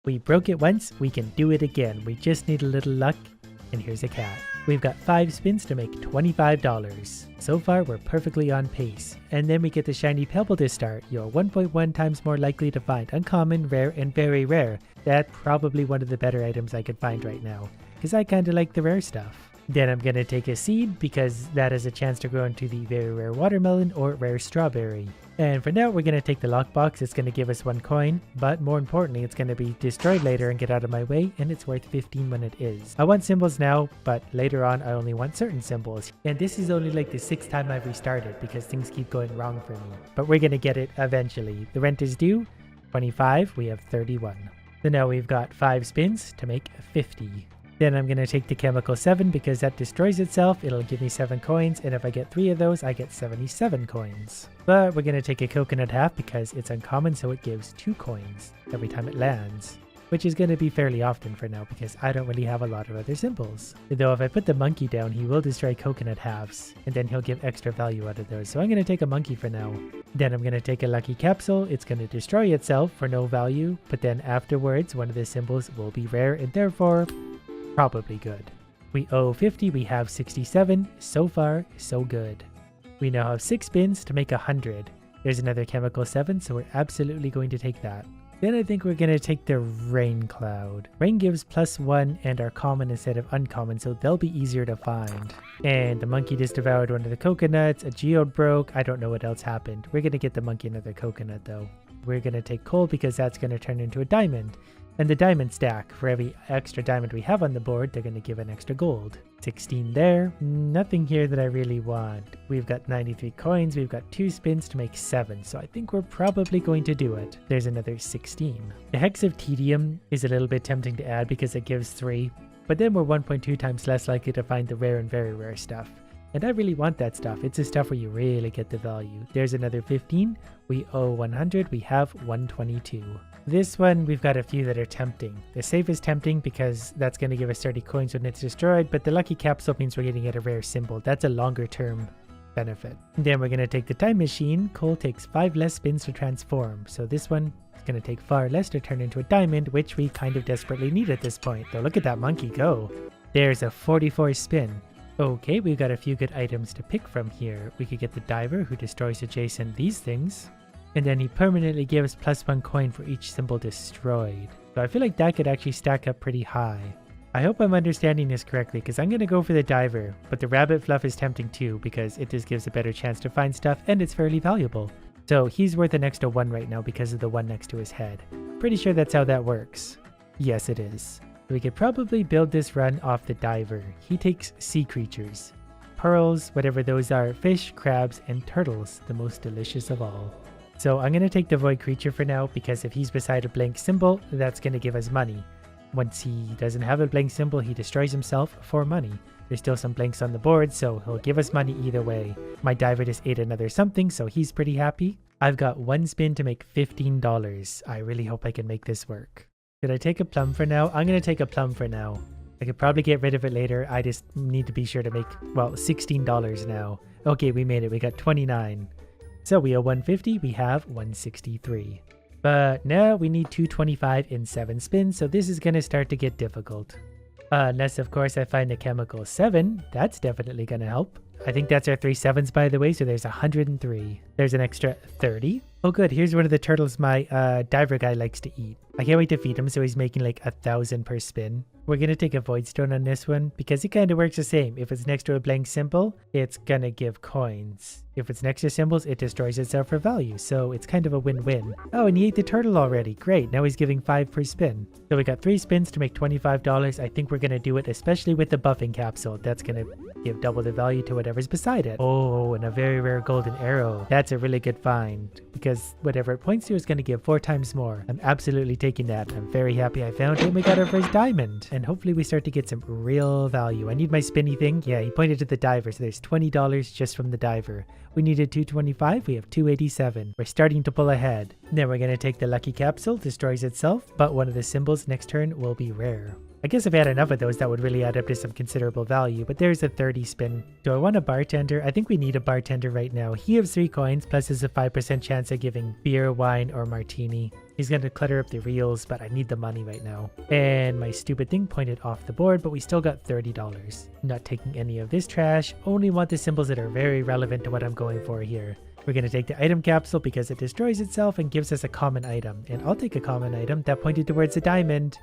We broke it once, we can do it again. We just need a little luck. And here's a cat. We've got 5 spins to make $25. So far, we're perfectly on pace. And then we get the shiny pebble to start. You're 1.1 times more likely to find uncommon, rare, and very rare. That's probably one of the better items I could find right now, because I kind of like the rare stuff. Then I'm going to take a seed because that has a chance to grow into the very rare watermelon or rare strawberry. And for now, we're going to take the lockbox. It's going to give us 1 coin, but more importantly, it's going to be destroyed later and get out of my way, and it's worth 15 when it is. I want symbols now, but later on, I only want certain symbols. And this is only like the 6th time I've restarted because things keep going wrong for me. But we're going to get it eventually. The rent is due, 25, we have 31. So now we've got 5 spins to make 50. Then I'm going to take the chemical 7 because that destroys itself. It'll give me 7 coins, and if I get 3 of those, I get 77 coins. But we're going to take a coconut half because it's uncommon, so it gives 2 coins every time it lands, which is going to be fairly often for now because I don't really have a lot of other symbols. Though if I put the monkey down, he will destroy coconut halves, and then he'll give extra value out of those. So I'm going to take a monkey for now. Then I'm going to take a lucky capsule. It's going to destroy itself for no value, but then afterwards, one of the symbols will be rare and therefore probably good. We owe 50, we have 67. So far, so good. We now have 6 spins to make 100. There's another chemical 7, so we're absolutely going to take that. Then I think we're going to take the rain cloud. Rain gives +1 and are common instead of uncommon, so they'll be easier to find. And the monkey just devoured one of the coconuts. A geode broke. I don't know what else happened. We're going to get the monkey another coconut though. We're going to take coal because that's going to turn into a diamond. And the diamond stack, for every extra diamond we have on the board, they're going to give an extra gold. 16 there. Nothing here that I really want. We've got 93 coins. We've got 2 spins to make 7. So I think we're probably going to do it. There's another 16. The Hex of Tedium is a little bit tempting to add because it gives 3. But then we're 1.2 times less likely to find the rare and very rare stuff. And I really want that stuff. It's the stuff where you really get the value. There's another 15. We owe 100. We have 122. This one, we've got a few that are tempting. The safe is tempting because that's going to give us 30 coins when it's destroyed, but the lucky capsule means we're getting at a rare symbol. That's a longer term benefit. Then we're going to take the time machine. Coal takes 5 less spins to transform. So this one is going to take far less to turn into a diamond, which we kind of desperately need at this point. Though look at that monkey go. There's a 44 spin. Okay, we've got a few good items to pick from here. We could get the diver who destroys adjacent these things. And then he permanently gives +1 coin for each symbol destroyed. So I feel like that could actually stack up pretty high. I hope I'm understanding this correctly because I'm going to go for the diver, but the rabbit fluff is tempting too because it just gives a better chance to find stuff and it's fairly valuable. So he's worth an extra 1 right now because of the 1 next to his head. Pretty sure that's how that works. Yes, it is. We could probably build this run off the diver. He takes sea creatures. Pearls, whatever those are, fish, crabs, and turtles, the most delicious of all. So I'm going to take the void creature for now because if he's beside a blank symbol, that's going to give us money. Once he doesn't have a blank symbol, he destroys himself for money. There's still some blanks on the board, so he'll give us money either way. My diver just ate another something, so he's pretty happy. I've got 1 spin to make $15. I really hope I can make this work. Should I take a plum for now? I'm going to take a plum for now. I could probably get rid of it later. I just need to be sure to make, well, $16 now. Okay, we made it. We got 29. So we owe 150, we have 163. But now we need 225 in 7 spins, so this is going to start to get difficult. Unless, of course, I find a chemical 7. That's definitely going to help. I think that's our 3 7s, by the way, so there's 103. There's an extra 30. Oh good, here's one of the turtles my diver guy likes to eat. I can't wait to feed him, so he's making like 1,000 per spin. We're going to take a void stone on this one because it kind of works the same. If it's next to a blank symbol, it's going to give coins. If it's next to symbols, it destroys itself for value. So it's kind of a win-win. Oh, and he ate the turtle already. Great. Now he's giving 5 per spin. So we got 3 spins to make $25. I think we're going to do it, especially with the buffing capsule. That's going to give double the value to whatever's beside it. Oh, and a very rare golden arrow. That's a really good find because whatever it points to is going to give 4 times more. I'm absolutely taking that. I'm very happy I found it and we got our first diamond. And hopefully we start to get some real value. I need my spinny thing. Yeah, he pointed to the diver, so there's $20 just from the diver. We needed 225, we have 287. We're starting to pull ahead. Then we're going to take the lucky capsule, destroys itself, but one of the symbols next turn will be rare. I guess if I had enough of those, that would really add up to some considerable value, but there's a 30 spin. Do I want a bartender? I think we need a bartender right now. He has 3 coins, plus there's a 5% chance of giving beer, wine, or martini. He's going to clutter up the reels, but I need the money right now. And my stupid thing pointed off the board, but we still got $30. Not taking any of this trash, only want the symbols that are very relevant to what I'm going for here. We're going to take the item capsule because it destroys itself and gives us a common item. And I'll take a common item that pointed towards a diamond.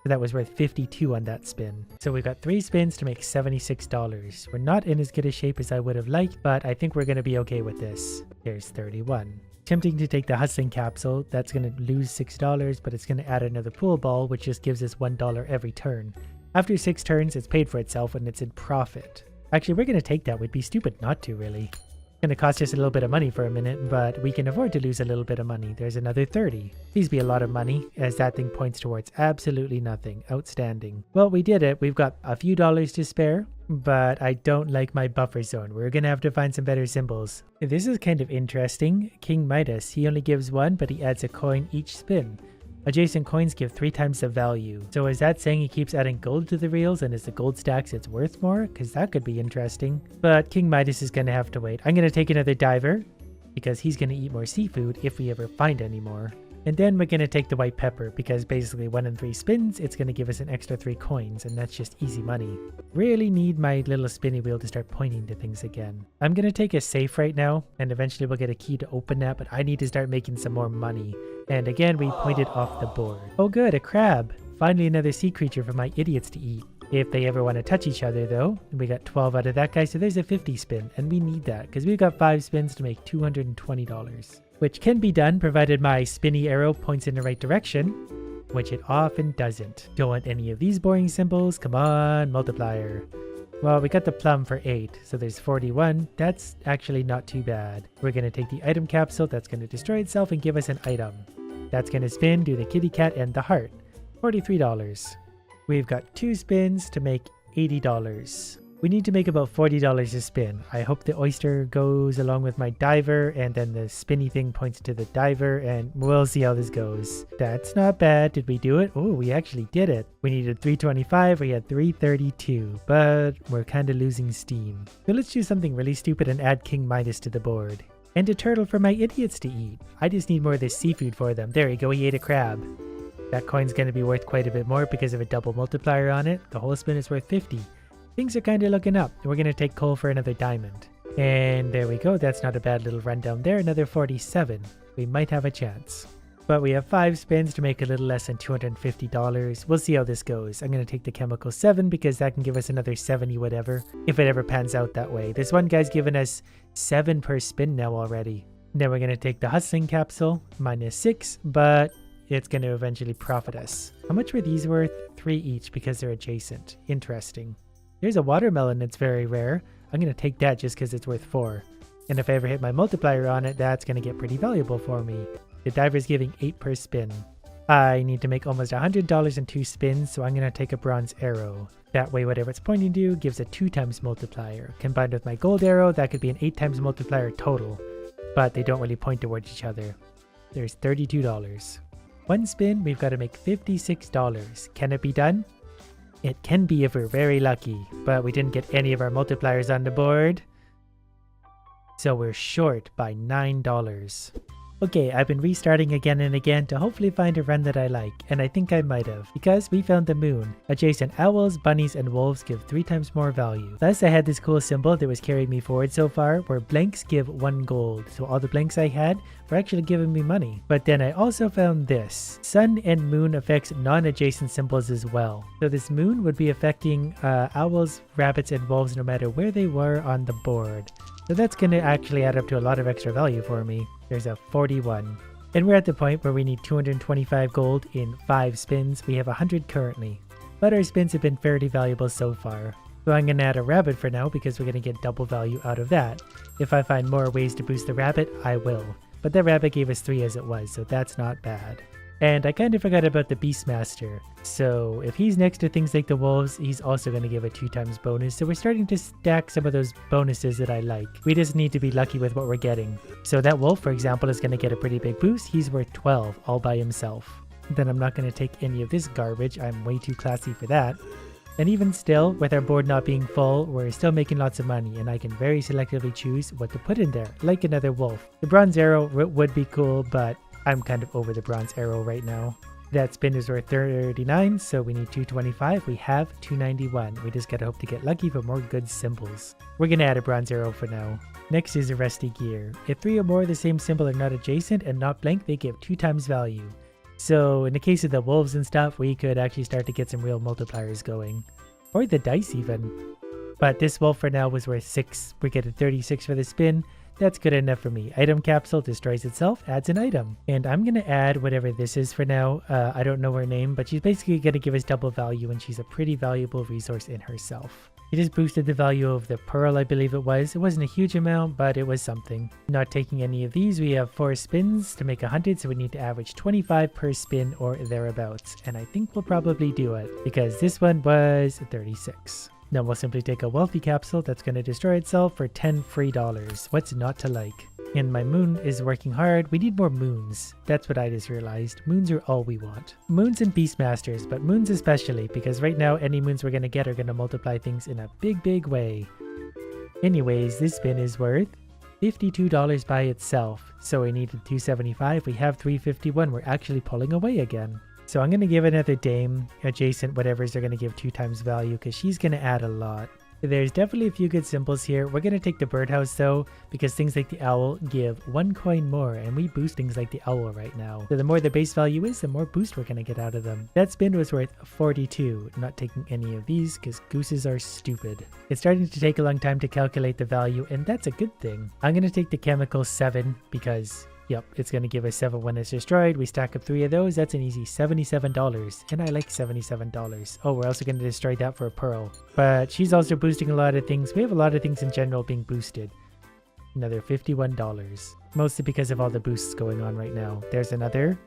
So that was worth 52 on that spin. So we've got 3 spins to make $76. We're not in as good a shape as I would have liked, but I think we're going to be okay with this. Here's 31. Tempting to take the hustling capsule. That's going to lose $6, but it's going to add another pool ball, which just gives us $1 every turn. After 6 turns, it's paid for itself and it's in profit. Actually, we're going to take that. We'd be stupid not to, really. Going to cost us a little bit of money for a minute, but we can afford to lose a little bit of money. There's another 30. Please be a lot of money, as that thing points towards absolutely nothing. Outstanding. Well, we did it. We've got a few dollars to spare, but I don't like my buffer zone. We're going to have to find some better symbols. This is kind of interesting. King Midas, he only gives 1, but he adds a coin each spin. Adjacent coins give 3 times the value. So is that saying he keeps adding gold to the reels, and as the gold stacks it's worth more? Because that could be interesting. But King Midas is going to have to wait. I'm going to take another diver because he's going to eat more seafood if we ever find any more. And then we're going to take the white pepper because basically 1 in 3 spins, it's going to give us an extra 3 coins, and that's just easy money. Really need my little spinny wheel to start pointing to things again. I'm going to take a safe right now, and eventually we'll get a key to open that, but I need to start making some more money. And again, we pointed off the board. Oh good, a crab. Finally another sea creature for my idiots to eat. If they ever want to touch each other though. We got 12 out of that guy, so there's a 50 spin, and we need that because we've got 5 spins to make $220. Which can be done provided my spinny arrow points in the right direction, which it often doesn't. Don't want any of these boring symbols. Come on, multiplier. Well, we got the plum for 8, so there's 41. That's actually not too bad. We're going to take the item capsule that's going to destroy itself and give us an item. That's going to spin, do the kitty cat and the heart. $43. We've got 2 spins to make $80. We need to make about $40 a spin. I hope the oyster goes along with my diver, and then the spinny thing points to the diver, and we'll see how this goes. That's not bad. Did we do it? Oh, we actually did it. We needed 325, we had 332, but we're kind of losing steam. So let's do something really stupid and add King Midas to the board. And a turtle for my idiots to eat. I just need more of this seafood for them. There you go, he ate a crab. That coin's going to be worth quite a bit more because of a double multiplier on it. The whole spin is worth 50. Things are kind of looking up. We're going to take coal for another diamond. And there we go. That's not a bad little rundown there. Another 47. We might have a chance. But we have 5 spins to make a little less than $250. We'll see how this goes. I'm going to take the chemical 7 because that can give us another 70 whatever. If it ever pans out that way. This one guy's given us 7 per spin now already. And then we're going to take the hustling capsule. -6, but it's going to eventually profit us. How much were these worth? 3 each because they're adjacent. Interesting. There's a watermelon that's very rare. I'm going to take that just because it's worth 4. And if I ever hit my multiplier on it, that's going to get pretty valuable for me. The diver's giving 8 per spin. I need to make almost $100 in 2 spins, so I'm going to take a bronze arrow. That way whatever it's pointing to gives a 2 times multiplier. Combined with my gold arrow, that could be an 8 times multiplier total. But they don't really point towards each other. There's $32. 1 spin, we've got to make $56. Can it be done? It can be if we're very lucky, but we didn't get any of our multipliers on the board. So we're short by $9. Okay, I've been restarting again and again to hopefully find a run that I like, and I think I might have, because we found the moon. Adjacent owls, bunnies, and wolves give 3 times more value. Thus I had this cool symbol that was carrying me forward so far, where blanks give 1 gold, so all the blanks I had were actually giving me money. But then I also found this. Sun and moon affects non-adjacent symbols as well. So this moon would be affecting owls, rabbits, and wolves no matter where they were on the board. So that's going to actually add up to a lot of extra value for me. There's a 41. And we're at the point where we need 225 gold in 5 spins. We have 100 currently. But our spins have been fairly valuable so far. So I'm going to add a rabbit for now because we're going to get double value out of that. If I find more ways to boost the rabbit, I will. But the rabbit gave us 3 as it was, so that's not bad. And I kind of forgot about the Beastmaster. So if he's next to things like the wolves, he's also going to give a 2 times bonus. So we're starting to stack some of those bonuses that I like. We just need to be lucky with what we're getting. So that wolf, for example, is going to get a pretty big boost. He's worth 12 all by himself. then I'm not going to take any of this garbage. I'm way too classy for that. And even still, with our board not being full, we're still making lots of money, and I can very selectively choose what to put in there, like another wolf. The bronze arrow would be cool, but I'm kind of over the bronze arrow right now. That spin is worth 39, so we need 225. We have 291. We just gotta hope to get lucky for more good symbols. We're gonna add a bronze arrow for now. Next is a rusty gear. If 3 or more of the same symbol are not adjacent and not blank, they give 2 times value. So in the case of the wolves and stuff, we could actually start to get some real multipliers going. Or the dice even. But this wolf for now was worth 6. We get a 36 for the spin. That's good enough for me. Item capsule destroys itself, adds an item. And I'm going to add whatever this is for now. I don't know her name, but she's basically going to give us double value, and she's a pretty valuable resource in herself. It just boosted the value of the pearl, I believe it was. It wasn't a huge amount, but it was something. Not taking any of these, we have 4 spins to make 100, so we need to average 25 per spin or thereabouts. And I think we'll probably do it, because this one was 36. Then we'll simply take a wealthy capsule that's going to destroy itself for $10 free. What's not to like? And my moon is working hard. We need more moons. That's what I just realized. Moons are all we want. Moons and Beastmasters, but moons especially, because right now any moons we're going to get are going to multiply things in a big way. Anyways, this spin is worth $52 by itself. So we needed 275. We have 351. We're actually pulling away again. So I'm going to give another dame, adjacent whatevers are going to give 2 times value, because she's going to add a lot. There's definitely a few good symbols here. We're going to take the birdhouse though, because things like the owl give 1 coin more, and we boost things like the owl right now. So the more the base value is, the more boost we're going to get out of them. That spin was worth 42. Not taking any of these, because gooses are stupid. It's starting to take a long time to calculate the value, and that's a good thing. I'm going to take the chemical 7, because yep, it's going to give us 7 when it's destroyed. We stack up 3 of those. That's an easy $77. And I like $77. Oh, we're also going to destroy that for a pearl. But she's also boosting a lot of things. We have a lot of things in general being boosted. Another $51. Mostly because of all the boosts going on right now. There's another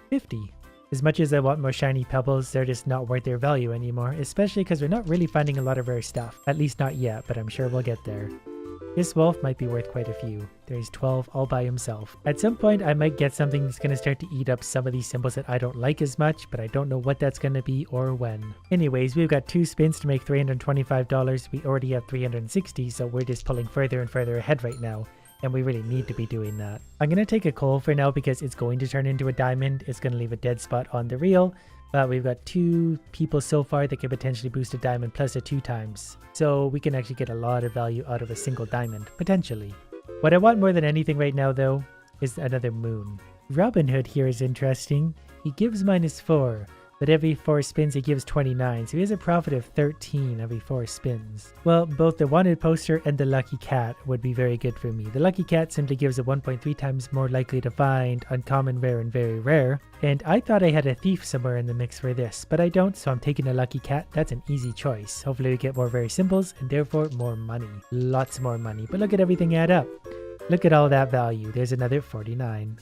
50. As much as I want more shiny pebbles, they're just not worth their value anymore. Especially because we're not really finding a lot of rare stuff. At least not yet, but I'm sure we'll get there. This wolf might be worth quite a few. There's 12 all by himself. At some point, I might get something that's going to start to eat up some of these symbols that I don't like as much, but I don't know what that's going to be or when. Anyways, we've got 2 spins to make $325. We already have 360, so we're just pulling further and further ahead right now. And we really need to be doing that. I'm going to take a coal for now because it's going to turn into a diamond. It's going to leave a dead spot on the reel. But we've got 2 people so far that could potentially boost a diamond plus a 2 times. So we can actually get a lot of value out of a single diamond, potentially. What I want more than anything right now though, is another moon. Robin Hood here is interesting. He gives -4, but every 4 spins he gives 29, so he has a profit of 13 every 4 spins. Well, both the wanted poster and the lucky cat would be very good for me. The lucky cat simply gives a 1.3 times more likely to find uncommon, rare, and very rare. And I thought I had a thief somewhere in the mix for this, but I don't, so I'm taking a lucky cat. That's an easy choice. Hopefully we get more rare symbols and therefore more money. Lots more money, but look at everything add up. Look at all that value. There's another 49.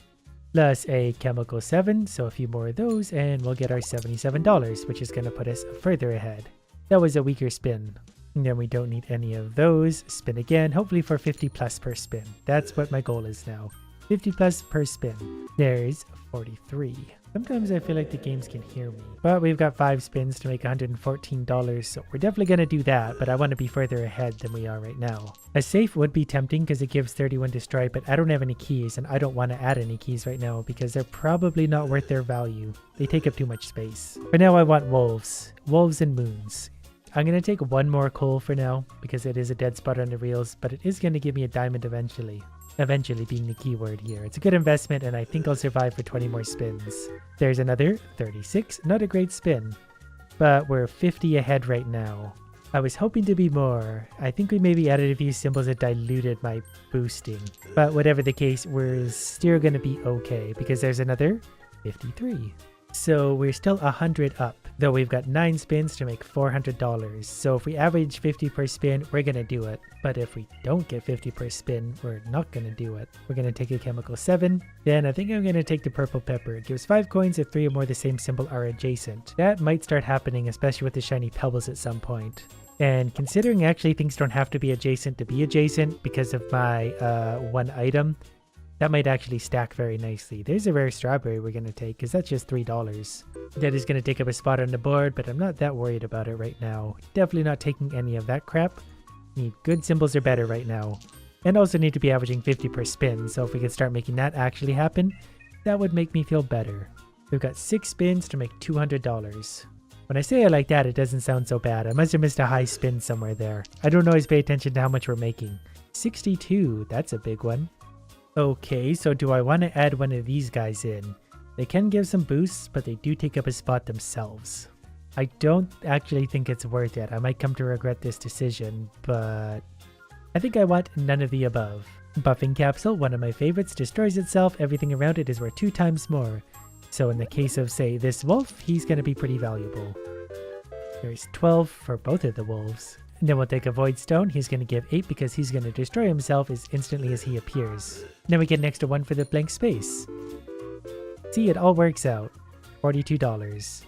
Plus a chemical 7, so a few more of those, and we'll get our $77, which is going to put us further ahead. That was a weaker spin. And then we don't need any of those. Spin again, hopefully for 50 plus per spin. That's what my goal is now. 50 plus per spin. There's 43. Sometimes I feel like the games can hear me. But we've got 5 spins to make $114, so we're definitely going to do that, but I want to be further ahead than we are right now. A safe would be tempting because it gives 31 destroy, but I don't have any keys, and I don't want to add any keys right now because they're probably not worth their value. They take up too much space. For now I want wolves. Wolves and moons. I'm going to take 1 more coal for now because it is a dead spot on the reels, but it is going to give me a diamond eventually. Eventually being the key word here. It's a good investment and I think I'll survive for 20 more spins. There's another 36. Not a great spin, but we're 50 ahead right now. I was hoping to be more. I think we maybe added a few symbols that diluted my boosting. But whatever the case, we're still going to be okay because there's another 53. So we're still 100 up, though we've got 9 spins to make $400. So if we average 50 per spin, we're going to do it. But if we don't get 50 per spin, we're not going to do it. We're going to take a chemical 7. Then I think I'm going to take the purple pepper. It gives 5 coins if 3 or more of the same symbol are adjacent. That might start happening, especially with the shiny pebbles at some point. And considering actually things don't have to be adjacent to be adjacent because of my 1 item, That might actually stack very nicely. There's a rare strawberry we're going to take because that's just $3. That is going to take up a spot on the board, but I'm not that worried about it right now. Definitely not taking any of that crap. Need good symbols or better right now. And also need to be averaging 50 per spin, so if we could start making that actually happen, that would make me feel better. We've got 6 spins to make $200. When I say it like that, it doesn't sound so bad. I must have missed a high spin somewhere there. I don't always pay attention to how much we're making. 62, that's a big one. Okay, so do I want to add one of these guys in? They can give some boosts, but they do take up a spot themselves. I don't actually think it's worth it. I might come to regret this decision, but I think I want none of the above. Buffing Capsule, one of my favorites, destroys itself. Everything around it is worth 2 times more. So in the case of, say, this wolf, he's going to be pretty valuable. There's 12 for both of the wolves. And then we'll take a Void Stone. He's going to give 8 because he's going to destroy himself as instantly as he appears. Then we get an extra 1 for the blank space. See, it all works out. $42.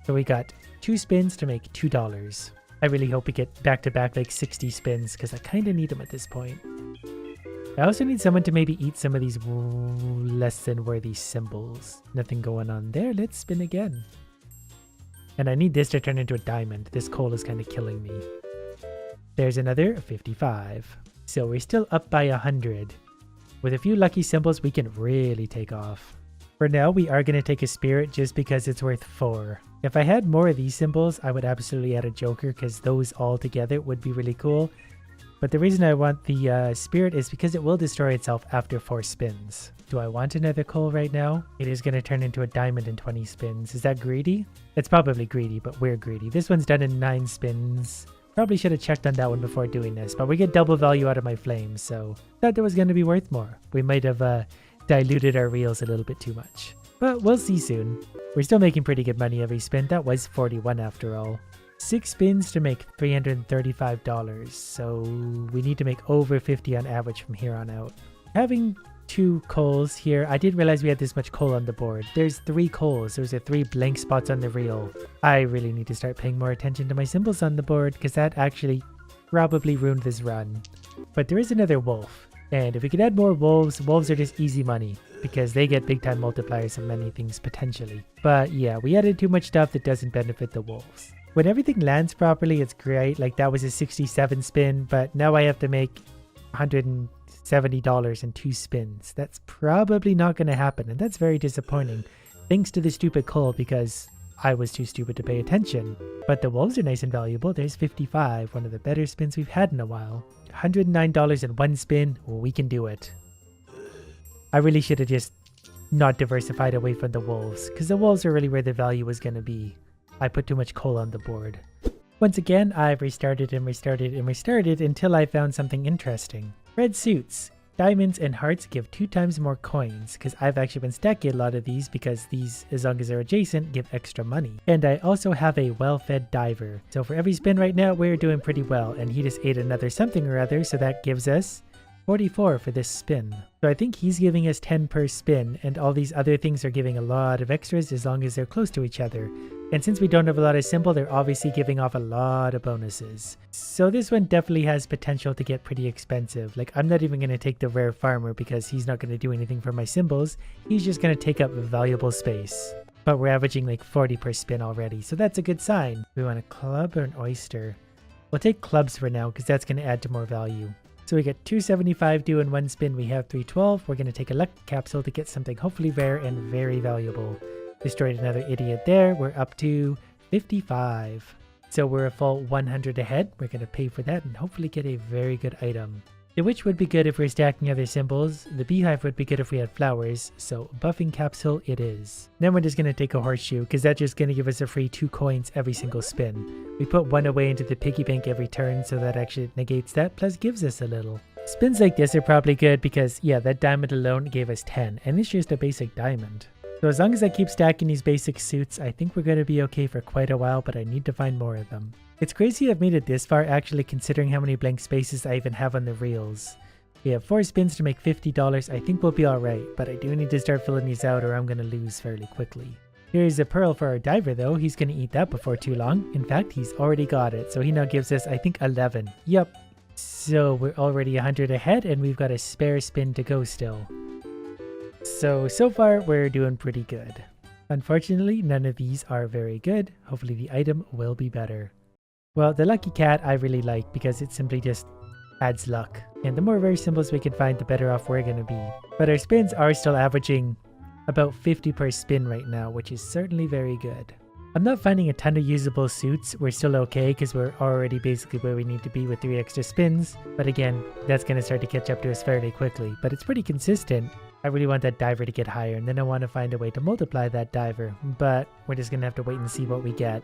So we got 2 spins to make $2. I really hope we get back-to-back like 60 spins because I kind of need them at this point. I also need someone to maybe eat some of these less than worthy symbols. Nothing going on there. Let's spin again. And I need this to turn into a diamond. This coal is kind of killing me. There's another 55. So we're still up by 100. With a few lucky symbols, we can really take off. For now, we are going to take a spirit just because it's worth 4. If I had more of these symbols, I would absolutely add a joker because those all together would be really cool. But the reason I want the spirit is because it will destroy itself after 4 spins. Do I want another coal right now? It is going to turn into a diamond in 20 spins. Is that greedy? It's probably greedy, but we're greedy. This one's done in 9 spins. Probably should have checked on that one before doing this, but we get double value out of my flames, so thought that was going to be worth more. We might have diluted our reels a little bit too much. But we'll see soon. We're still making pretty good money every spin. That was 41 after all. 6 spins to make $335, so we need to make over 50 on average from here on out. Having 2 coals here, I didn't realize we had this much coal on the board. There's 3 coals. Those are 3 blank spots on the reel. I really need to start paying more attention to my symbols on the board because that actually probably ruined this run. But there is another wolf, and if we could add more wolves, wolves are just easy money because they get big time multipliers on many things potentially. But yeah, we added too much stuff that doesn't benefit the wolves. When everything lands properly, it's great. Like that was a 67 spin, but now I have to make $170 in 2 spins. That's probably not going to happen, and that's very disappointing. Thanks to the stupid coal because I was too stupid to pay attention. But the wolves are nice and valuable. There's 55, one of the better spins we've had in a while. $109 in 1 spin. We can do it. I really should have just not diversified away from the wolves because the wolves are really where the value was going to be. I put too much coal on the board. Once again, I've restarted and restarted and restarted until I found something interesting. Red suits. Diamonds and hearts give 2 times more coins because I've actually been stacking a lot of these because these, as long as they're adjacent, give extra money. And I also have a well-fed diver. So for every spin right now, we're doing pretty well, and he just ate another something or other, so that gives us 44 for this spin. So I think he's giving us 10 per spin, and all these other things are giving a lot of extras as long as they're close to each other. And since we don't have a lot of symbol, they're obviously giving off a lot of bonuses. So this one definitely has potential to get pretty expensive. Like, I'm not even going to take the rare farmer because he's not going to do anything for my symbols. He's just going to take up valuable space. But we're averaging like 40 per spin already, so that's a good sign. We want a club or an oyster? We'll take clubs for now because that's going to add to more value. So we get 275 due in 1 spin. We have 312. We're going to take a luck capsule to get something hopefully rare and very valuable. Destroyed another idiot there. We're up to 55. So we're a full 100 ahead. We're going to pay for that and hopefully get a very good item. The witch would be good if we're stacking other symbols. The beehive would be good if we had flowers. So buffing capsule it is. Then we're just going to take a horseshoe because that's just going to give us a free 2 coins every single spin. We put 1 away into the piggy bank every turn, so that actually negates that plus gives us a little. Spins like this are probably good because yeah, that diamond alone gave us 10 and it's just a basic diamond. So as long as I keep stacking these basic suits, I think we're going to be okay for quite a while, but I need to find more of them. It's crazy I've made it this far actually, considering how many blank spaces I even have on the reels. We have 4 spins to make $50. I think we'll be alright, but I do need to start filling these out or I'm going to lose fairly quickly. Here's a pearl for our diver though. He's going to eat that before too long. In fact, he's already got it. So he now gives us, I think, 11. Yep. So we're already 100 ahead and we've got a spare spin to go still. So far we're doing pretty good. Unfortunately, none of these are very good. Hopefully the item will be better. Well, the lucky cat I really like because it simply just adds luck. And the more rare symbols we can find, the better off we're going to be. But our spins are still averaging about 50 per spin right now, which is certainly very good. I'm not finding a ton of usable suits. We're still okay because we're already basically where we need to be with 3 extra spins. But again, that's going to start to catch up to us fairly quickly. But it's pretty consistent. I really want that diver to get higher, and then I want to find a way to multiply that diver. But we're just going to have to wait and see what we get.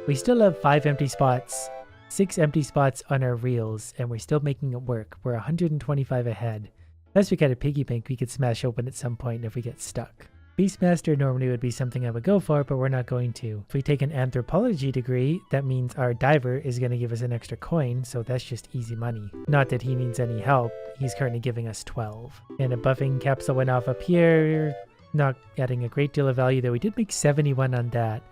We still have 5 empty spots, 6 empty spots on our reels, and we're still making it work. We're 125 ahead. Unless we got a piggy bank we could smash open at some point if we get stuck. Beastmaster normally would be something I would go for, but we're not going to. If we take an anthropology degree, that means our diver is going to give us an extra coin, so that's just easy money. Not that he needs any help. He's currently giving us 12. And a buffing capsule went off up here. Not adding a great deal of value, though. We did make 71 on that.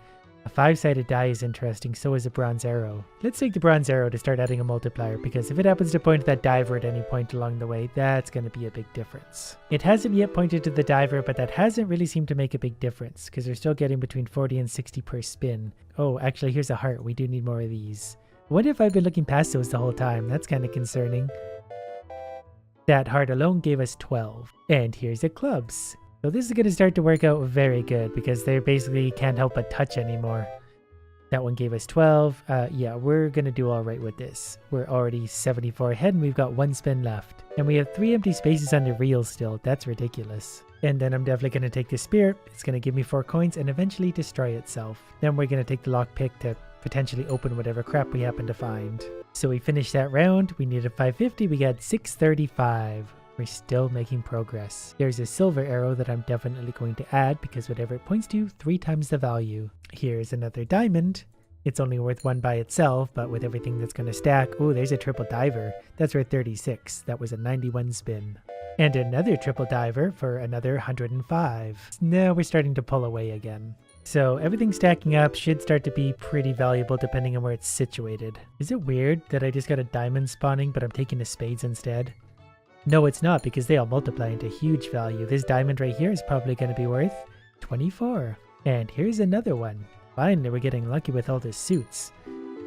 A 5-sided die is interesting, so is a bronze arrow. Let's take the bronze arrow to start adding a multiplier, because if it happens to point to that diver at any point along the way, that's going to be a big difference. It hasn't yet pointed to the diver, but that hasn't really seemed to make a big difference, because they're still getting between 40 and 60 per spin. Oh, actually, here's a heart. We do need more of these. What if I've been looking past those the whole time? That's kind of concerning. That heart alone gave us 12. And here's the clubs. So this is going to start to work out very good because they basically can't help but touch anymore. That one gave us 12. Yeah, we're going to do all right with this. We're already 74 ahead and we've got 1 spin left. And we have 3 empty spaces on the reel still. That's ridiculous. And then I'm definitely going to take the spirit. It's going to give me 4 coins and eventually destroy itself. Then we're going to take the lockpick to potentially open whatever crap we happen to find. So we finished that round. We needed 550. We got 635. We're still making progress. There's a silver arrow that I'm definitely going to add because whatever it points to, 3 times the value. Here's another diamond. It's only worth 1 by itself, but with everything that's going to stack, oh, there's a triple diver. That's worth 36. That was a 91 spin. And another triple diver for another 105. Now we're starting to pull away again. So everything stacking up should start to be pretty valuable depending on where it's situated. Is it weird that I just got a diamond spawning, but I'm taking the spades instead? No, it's not, because they all multiply into huge value. This diamond right here is probably going to be worth 24. And here's another one. Finally, we're getting lucky with all the suits.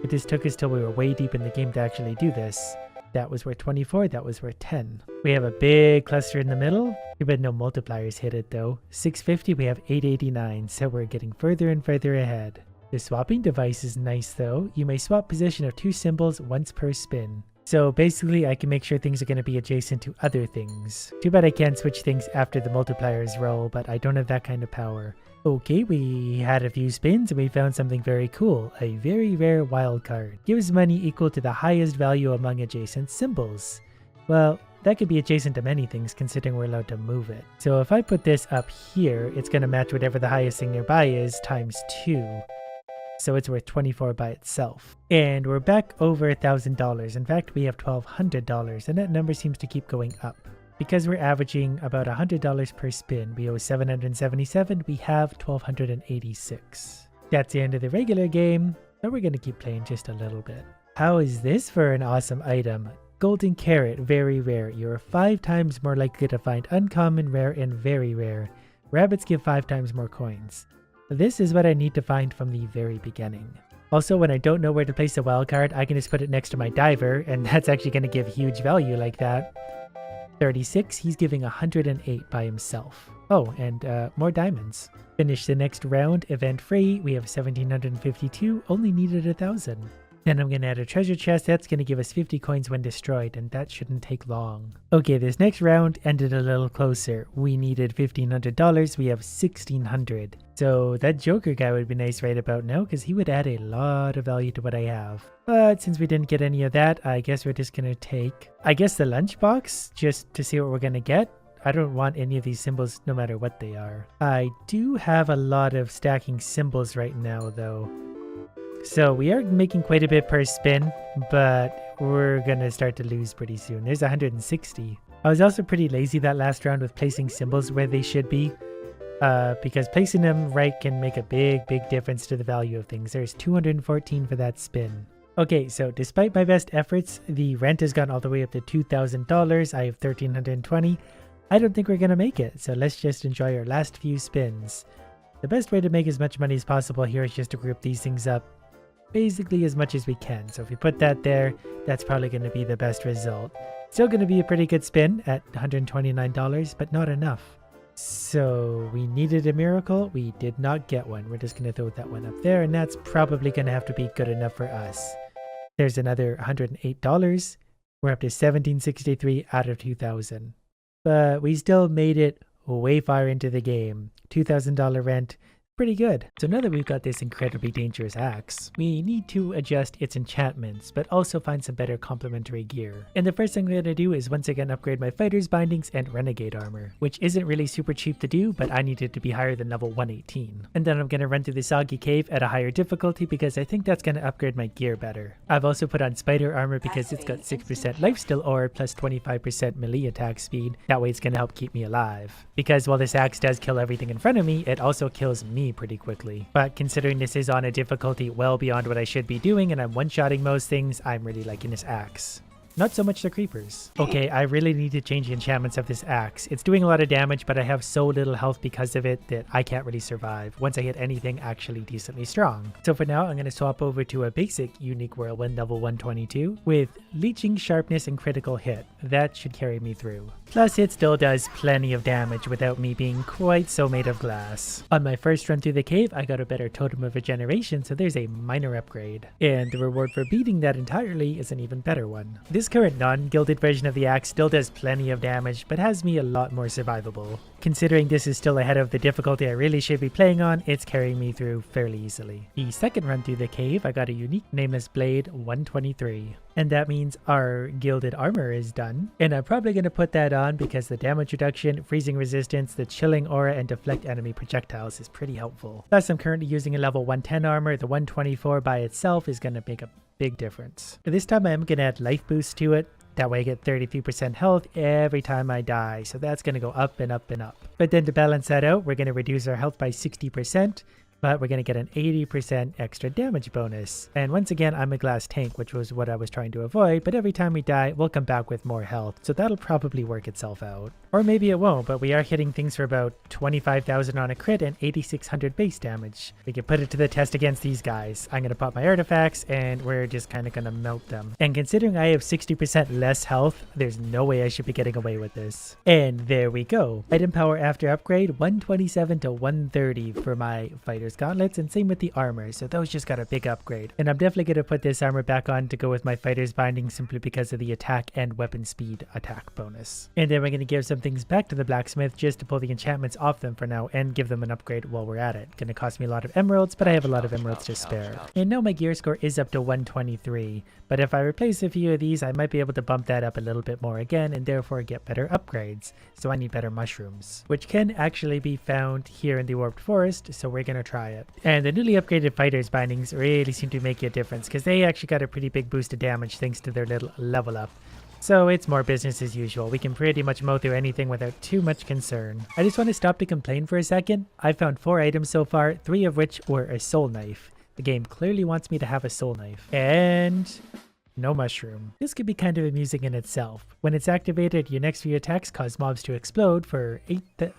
It just took us till we were way deep in the game to actually do this. That was worth 24, that was worth 10. We have a big cluster in the middle. Too bad no multipliers hit it though. 650, we have 889, so we're getting further and further ahead. The swapping device is nice though. You may swap position of 2 symbols once per spin. So basically I can make sure things are going to be adjacent to other things. Too bad I can't switch things after the multipliers roll, but I don't have that kind of power. Okay, we had a few spins and we found something very cool. A very rare wild card. Gives money equal to the highest value among adjacent symbols. Well, that could be adjacent to many things considering we're allowed to move it. So if I put this up here, it's going to match whatever the highest thing nearby is times 2. So it's worth 24 by itself. And we're back over $1,000. In fact, we have $1,200 and that number seems to keep going up. Because we're averaging about $100 per spin, we owe 777, we have 1,286. That's the end of the regular game, so we're going to keep playing just a little bit. How is this for an awesome item? Golden carrot, very rare. You're 5 times more likely to find uncommon, rare, and very rare. Rabbits give 5 times more coins. This is what I need to find from the very beginning. Also, when I don't know where to place a wild card, I can just put it next to my diver, and that's actually going to give huge value like that. 36, he's giving 108 by himself. Oh, and more diamonds. Finish the next round, event free. We have 1,752, only needed 1,000. Then I'm going to add a treasure chest. That's going to give us 50 coins when destroyed, and that shouldn't take long. Okay, this next round ended a little closer. We needed $1,500. We have 1,600. So that Joker guy would be nice right about now, because he would add a lot of value to what I have. But since we didn't get any of that, I guess we're just going to take, I guess, the lunchbox, just to see what we're going to get. I don't want any of these symbols no matter what they are. I do have a lot of stacking symbols right now, though. So we are making quite a bit per spin, but we're going to start to lose pretty soon. There's 160. I was also pretty lazy that last round with placing symbols where they should be, because placing them right can make a big difference to the value of things. There's 214 for that spin. Okay, so despite my best efforts, the rent has gone all the way up to $2,000. I have 1,320. I don't think we're gonna make it, so let's just enjoy our last few spins. The best way to make as much money as possible here is just to group these things up basically as much as we can. So if we put that there, that's probably going to be the best result. Still going to be a pretty good spin at $129, but not enough. So we needed a miracle. We did not get one. We're just going to throw that one up there, and that's probably going to have to be good enough for us. There's another $108. We're up to $1763 out of 2,000. But we still made it way far into the game. $2,000 rent. Pretty good. So now that we've got this incredibly dangerous axe, we need to adjust its enchantments, but also find some better complementary gear. And the first thing I'm going to do is once again upgrade my fighter's bindings and renegade armor, which isn't really super cheap to do, but I need it to be higher than level 118. And then I'm going to run through the soggy cave at a higher difficulty because I think that's going to upgrade my gear better. I've also put on spider armor because it's got 6% lifesteal ore plus 25% melee attack speed. That way it's going to help keep me alive. Because while this axe does kill everything in front of me, it also kills me pretty quickly. But considering this is on a difficulty well beyond what I should be doing and I'm one-shotting most things, I'm really liking this axe. Not so much the creepers. Okay, I really need to change the enchantments of this axe. It's doing a lot of damage, but I have so little health because of it that I can't really survive once I hit anything actually decently strong. So for now, I'm going to swap over to a basic unique whirlwind level 122 with leeching, sharpness, and critical hit. That should carry me through. Plus, it still does plenty of damage without me being quite so made of glass. On my first run through the cave, I got a better totem of regeneration, so there's a minor upgrade. And the reward for beating that entirely is an even better one. This current non-gilded version of the axe still does plenty of damage, but has me a lot more survivable. Considering this is still ahead of the difficulty I really should be playing on, it's carrying me through fairly easily. The second run through the cave, I got a unique nameless blade 123. And that means our gilded armor is done. And I'm probably going to put that on because the damage reduction, freezing resistance, the chilling aura, and deflect enemy projectiles is pretty helpful. Plus, I'm currently using a level 110 armor. The 124 by itself is going to make a big difference. This time I am going to add life boost to it. That way I get 33% health every time I die. So that's going to go up and up and up. But then to balance that out, we're going to reduce our health by 60%. But we're going to get an 80% extra damage bonus. And once again, I'm a glass tank, which was what I was trying to avoid, but every time we die, we'll come back with more health, so that'll probably work itself out. Or maybe it won't, but we are hitting things for about 25,000 on a crit and 8,600 base damage. We can put it to the test against these guys. I'm going to pop my artifacts, and we're just kind of going to melt them. And considering I have 60% less health, there's no way I should be getting away with this. And there we go. Item power after upgrade, 127 to 130 for my fighter gauntlets, and same with the armor, so those just got a big upgrade. And I'm definitely going to put this armor back on to go with my fighter's binding simply because of the attack and weapon speed attack bonus. And then we're going to give some things back to the blacksmith just to pull the enchantments off them for now and give them an upgrade while we're at it. Going to cost me a lot of emeralds, but I have a lot of emeralds to spare. And now my gear score is up to 123, but if I replace a few of these, I might be able to bump that up a little bit more again and therefore get better upgrades. So I need better mushrooms, which can actually be found here in the Warped Forest, so we're going to try it. And the newly upgraded fighters bindings really seem to make a difference because they actually got a pretty big boost of damage thanks to their little level up. So it's more business as usual. We can pretty much mow through anything without too much concern. I just want to stop to complain for a second. I found 4 items so far, 3 of which were a soul knife. The game clearly wants me to have a soul knife. And no mushroom. This could be kind of amusing in itself. When it's activated, your next few attacks cause mobs to explode for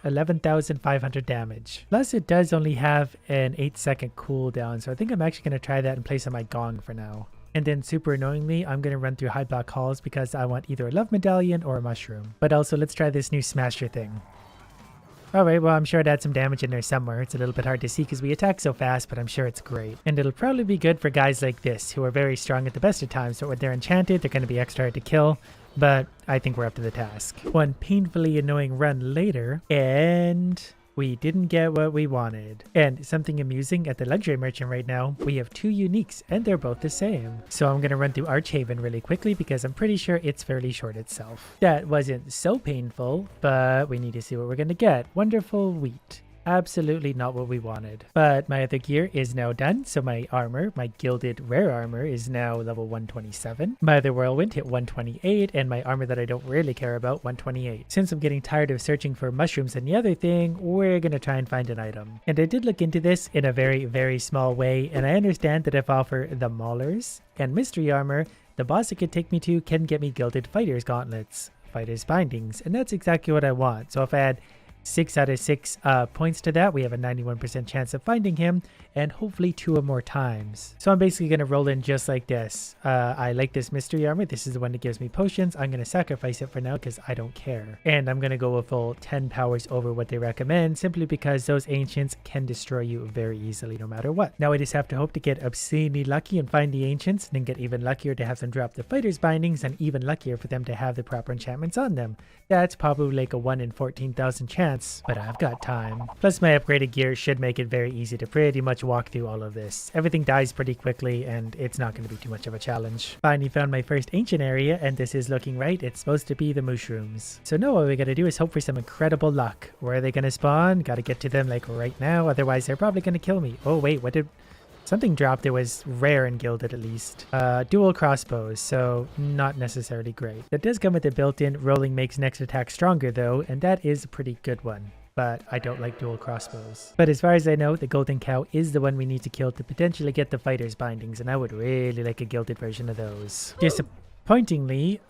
11,500 damage. Plus, it does only have an 8-second cooldown, so I think I'm actually going to try that in place of my gong for now. And then super annoyingly, I'm going to run through high block halls because I want either a love medallion or a mushroom. But also, let's try this new smasher thing. Alright, well, I'm sure it had some damage in there somewhere. It's a little bit hard to see because we attack so fast, but I'm sure it's great. And it'll probably be good for guys like this, who are very strong at the best of times, so when they're enchanted, they're going to be extra hard to kill. But I think we're up to the task. One painfully annoying run later, and we didn't get what we wanted. And something amusing at the luxury merchant right now, we have 2 uniques and they're both the same. So I'm going to run through Archhaven really quickly because I'm pretty sure it's fairly short itself. That wasn't so painful, but we need to see what we're going to get. Wonderful wheat. Absolutely not what we wanted. But my other gear is now done, so my armor, my gilded rare armor, is now level 127. My other whirlwind hit 128, and my armor that I don't really care about, 128. Since I'm getting tired of searching for mushrooms and the other thing, we're gonna try and find an item. And I did look into this in a very, very small way, and I understand that if I offer the Maulers and mystery armor, the boss it could take me to can get me gilded fighter's gauntlets, Fighter's Bindings, and that's exactly what I want. So if I add 6 out of 6 points to that, we have a 91% chance of finding him, and hopefully 2 or more times. So I'm basically going to roll in just like this. I like this mystery armor. This is the one that gives me potions. I'm going to sacrifice it for now because I don't care. And I'm going to go a full 10 powers over what they recommend, simply because those ancients can destroy you very easily no matter what. Now I just have to hope to get obscenely lucky and find the ancients, and then get even luckier to have them drop the Fighter's Bindings, and even luckier for them to have the proper enchantments on them. That's probably like a 1 in 14,000 chance, but I've got time. Plus my upgraded gear should make it very easy to pretty much walk through all of this. Everything dies pretty quickly, and it's not going to be too much of a challenge. Finally found my first ancient area, and this is looking right. It's supposed to be the mushrooms. So now what we gotta do is hope for some incredible luck. Where are they gonna spawn? Gotta get to them like right now, otherwise they're probably gonna kill me. Oh wait, what did... Something dropped that was rare and gilded at least. Dual crossbows, so not necessarily great. That does come with a built-in rolling makes next attack stronger though, and that is a pretty good one. But I don't like dual crossbows. But as far as I know, the golden cow is the one we need to kill to potentially get the Fighter's Bindings, and I would really like a gilded version of those. Disappointingly,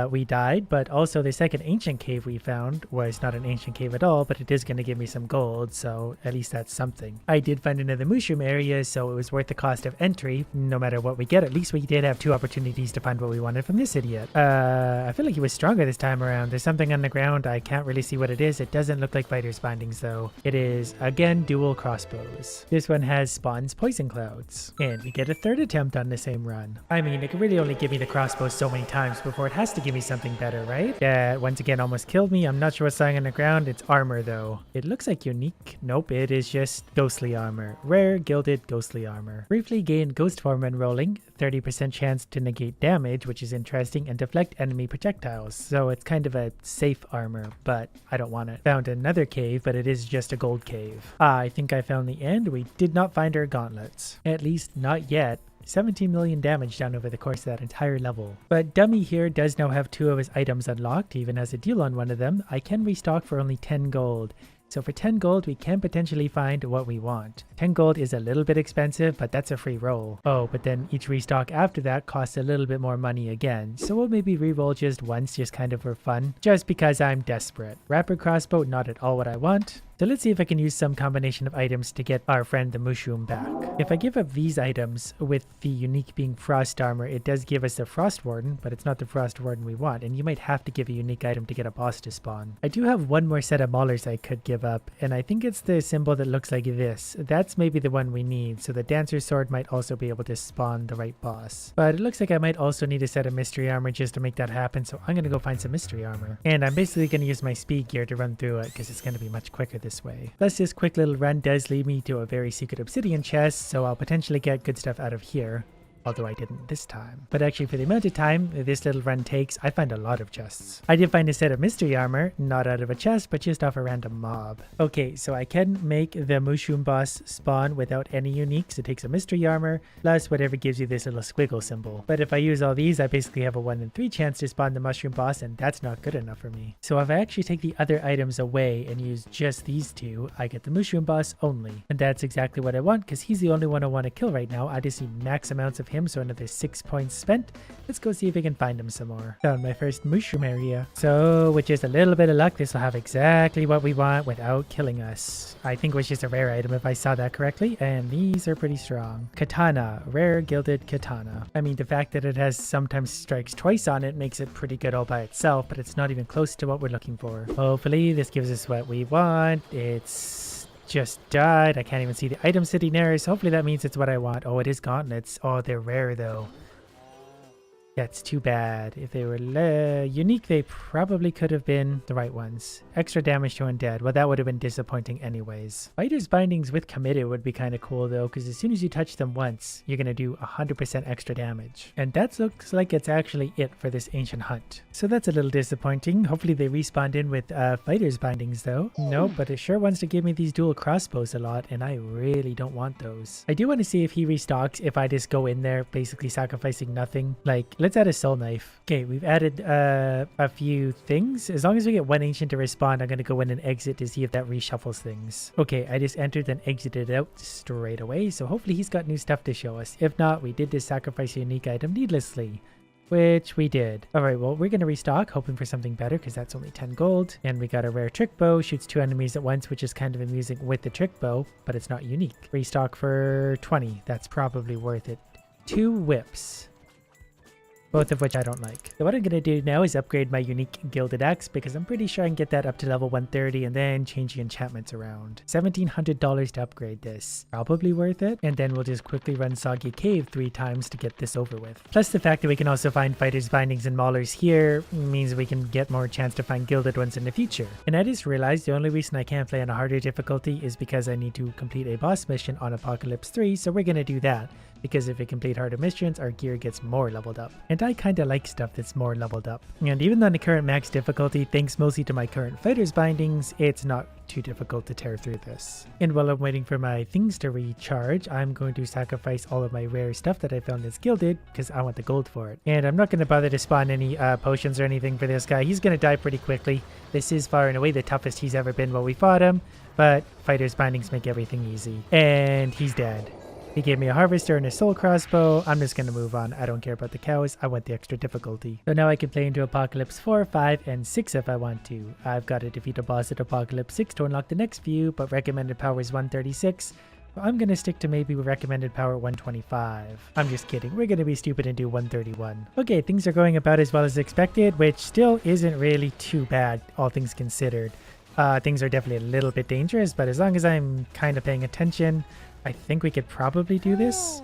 we died, but also the second ancient cave we found was not an ancient cave at all, but it is going to give me some gold, so at least that's something. I did find another mushroom area, so it was worth the cost of entry. No matter what we get, at least we did have 2 opportunities to find what we wanted from this idiot. I feel like he was stronger this time around. There's something on the ground. I can't really see what it is. It doesn't look like Fighter's Bindings though. It is, again, dual crossbows. This one has spawns poison clouds. And we get a 3rd attempt on the same run. I mean, it can really only give me the crossbows so many times before it has to give me something better, right? Yeah, once again almost killed me. I'm not sure what's lying on the ground. It's armor though. It looks like unique. Nope, it is just ghostly armor. Rare gilded ghostly armor. Briefly gained ghost form when rolling. 30% chance to negate damage, which is interesting, and deflect enemy projectiles. So it's kind of a safe armor, but I don't want it. Found another cave, but it is just a gold cave. I think I found the end. We did not find our gauntlets. At least not yet. 17 million damage down over the course of that entire level. But Dummy here does now have 2 of his items unlocked. He even has a deal on one of them. I can restock for only 10 gold. So for 10 gold, we can potentially find what we want. 10 gold is a little bit expensive, but that's a free roll. Oh, but then each restock after that costs a little bit more money again. So we'll maybe re-roll just once, just kind of for fun, just because I'm desperate. Rapid crossbow, not at all what I want. So let's see if I can use some combination of items to get our friend the mushroom back. If I give up these items, with the unique being frost armor, it does give us the frost warden, but it's not the frost warden we want, and you might have to give a unique item to get a boss to spawn. I do have one more set of maulers I could give up, and I think it's the symbol that looks like this. That's maybe the one we need, so the dancer sword might also be able to spawn the right boss. But it looks like I might also need a set of mystery armor just to make that happen, so I'm gonna go find some mystery armor. And I'm basically gonna use my speed gear to run through it, because it's gonna be much quicker this way. Plus this quick little run does lead me to a very secret obsidian chest, so I'll potentially get good stuff out of here. Although I didn't this time. But actually for the amount of time this little run takes, I find a lot of chests. I did find a set of mystery armor, not out of a chest, but just off a random mob. Okay, so I can make the mushroom boss spawn without any uniques. It takes a mystery armor, plus whatever gives you this little squiggle symbol. But if I use all these, I basically have a 1 in 3 chance to spawn the mushroom boss, and that's not good enough for me. So if I actually take the other items away and use just these 2, I get the mushroom boss only. And that's exactly what I want, because he's the only one I want to kill right now. I just need max amounts of him, so another 6 points spent. Let's go see if we can find him some more. Found my first mushroom area. So with just a little bit of luck, this will have exactly what we want without killing us. I think it was just a rare item if I saw that correctly, and these are pretty strong. Katana, rare gilded katana. I mean, the fact that it has sometimes strikes twice on it makes it pretty good all by itself, but it's not even close to what we're looking for. Hopefully this gives us what we want. It's just died. I can't even see the item sitting there, so hopefully that means it's what I want. Oh, it is gauntlets. Oh, they're rare though. That's too bad. If they were unique, they probably could have been the right ones. Extra damage to undead. Well, that would have been disappointing anyways. Fighter's Bindings with committed would be kind of cool though, because as soon as you touch them once, you're going to do 100% extra damage. And that looks like it's actually it for this ancient hunt. So that's a little disappointing. Hopefully they respawned in with Fighter's Bindings though. Nope, but it sure wants to give me these dual crossbows a lot, and I really don't want those. I do want to see if he restocks if I just go in there basically sacrificing nothing. Like, let's add a soul knife. Okay, we've added a few things. As long as we get one ancient to respond, I'm going to go in and exit to see if that reshuffles things. Okay, I just entered and exited out straight away, so hopefully he's got new stuff to show us. If not, we did just sacrifice a unique item needlessly. which we did. All right, well, we're going to restock, hoping for something better because that's only 10 gold. And we got a rare trick bow, shoots 2 enemies at once, which is kind of amusing with the trick bow, but it's not unique. Restock for 20. That's probably worth it. 2 whips. Both of which I don't like. So what I'm going to do now is upgrade my unique gilded axe because I'm pretty sure I can get that up to level 130 and then change the enchantments around. $1,700 to upgrade this. Probably worth it. And then we'll just quickly run Soggy Cave 3 times to get this over with. Plus the fact that we can also find fighters, bindings, and maulers here means we can get more chance to find gilded ones in the future. And I just realized the only reason I can't play on a harder difficulty is because I need to complete a boss mission on Apocalypse 3, so we're going to do that. Because if we complete harder missions, our gear gets more leveled up. And I kinda like stuff that's more leveled up. And even on the current max difficulty, thanks mostly to my current fighter's bindings, it's not too difficult to tear through this. And while I'm waiting for my things to recharge, I'm going to sacrifice all of my rare stuff that I found that's gilded, because I want the gold for it. And I'm not going to bother to spawn any potions or anything for this guy. He's going to die pretty quickly. This is far and away the toughest he's ever been while we fought him, but fighter's bindings make everything easy. And he's dead. He gave me a harvester and a soul crossbow. I'm just going to move on. I don't care about the cows. I want the extra difficulty. So now I can play into Apocalypse 4, 5, and 6 if I want to. I've got to defeat a boss at Apocalypse 6 to unlock the next few, but recommended power is 136. So I'm going to stick to maybe recommended power 125. I'm just kidding. We're going to be stupid and do 131. Okay, things are going about as well as expected, which still isn't really too bad, all things considered. Things are definitely a little bit dangerous, but as long as I'm kind of paying attention, I think we could probably do this.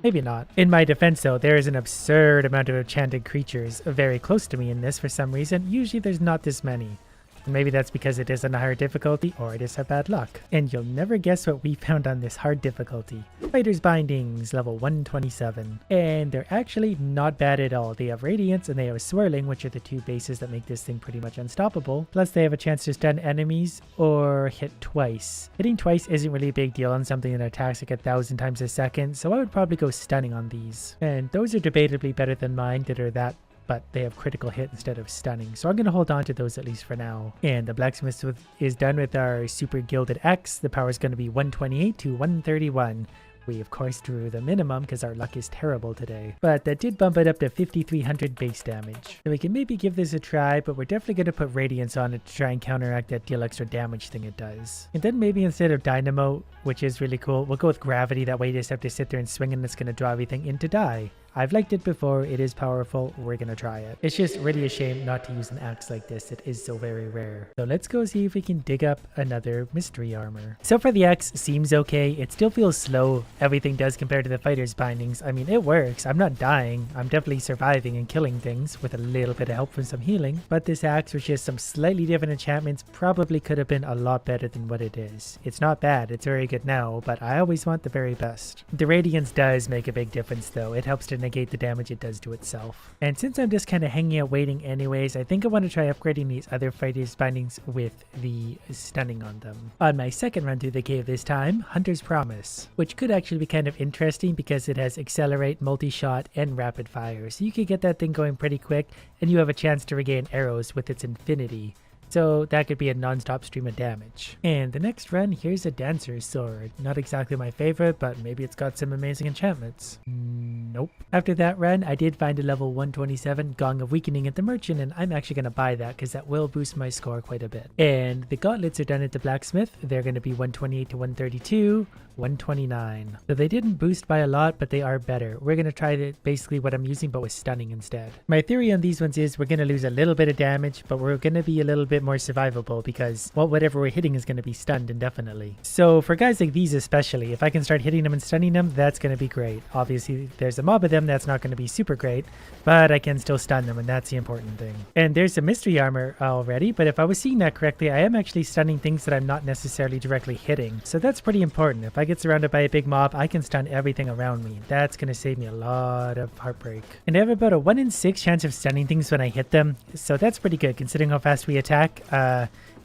Maybe not. In my defense though, there is an absurd amount of enchanted creatures very close to me in this for some reason. Usually there's not this many. Maybe that's because it is on a higher difficulty, or I just have bad luck. And you'll never guess what we found on this hard difficulty. Fighter's Bindings, level 127. And they're actually not bad at all. They have Radiance and they have Swirling, which are the 2 bases that make this thing pretty much unstoppable. Plus they have a chance to stun enemies or hit twice. Hitting twice isn't really a big deal on something that attacks like 1,000 times a second, so I would probably go stunning on these. And those are debatably better than mine that are that, but they have critical hit instead of stunning. So I'm going to hold on to those at least for now. And the blacksmith is done with our super gilded axe. The power is going to be 128 to 131. We of course drew the minimum because our luck is terrible today. But that did bump it up to 5,300 base damage. So we can maybe give this a try, but we're definitely going to put Radiance on it to try and counteract that deal extra damage thing it does. And then maybe instead of Dynamo, which is really cool, we'll go with Gravity. That way you just have to sit there and swing and it's going to draw everything into die. I've liked it before, it is powerful, we're gonna try it. It's just really a shame not to use an axe like this, it is so very rare. So let's go see if we can dig up another mystery armor. So far the axe seems okay, it still feels slow, everything does compared to the fighter's bindings. I mean, it works, I'm not dying, I'm definitely surviving and killing things with a little bit of help from some healing. But this axe with just some slightly different enchantments probably could have been a lot better than what it is. It's not bad, it's very good now, but I always want the very best. The Radiance does make a big difference though, it helps to negate the damage it does to itself. And since I'm just kind of hanging out waiting anyways, I think I want to try upgrading these other fighters bindings with the stunning on them. On my second run through the cave this time, Hunter's Promise, which could actually be kind of interesting because it has Accelerate, Multi-Shot, and Rapid Fire. So you could get that thing going pretty quick and you have a chance to regain arrows with its Infinity. So that could be a non-stop stream of damage. And the next run, here's a Dancer's Sword. Not exactly my favorite, but maybe it's got some amazing enchantments. Nope. After that run, I did find a level 127 Gong of Weakening at the Merchant, and I'm actually going to buy that because that will boost my score quite a bit. And the gauntlets are done at the blacksmith. They're going to be 128 to 132, 129. So they didn't boost by a lot, but they are better. We're going to try basically what I'm using, but with stunning instead. My theory on these ones is we're going to lose a little bit of damage, but we're going to be a little bit more survivable because, well, whatever we're hitting is going to be stunned indefinitely. So for guys like these especially, if I can start hitting them and stunning them, that's going to be great. Obviously, there's a mob of them, that's not going to be super great, but I can still stun them, and that's the important thing. And there's some mystery armor already, but if I was seeing that correctly, I am actually stunning things that I'm not necessarily directly hitting. So that's pretty important. If I get surrounded by a big mob, I can stun everything around me. That's going to save me a lot of heartbreak. And I have about a 1 in 6 chance of stunning things when I hit them, so that's pretty good considering how fast we attack.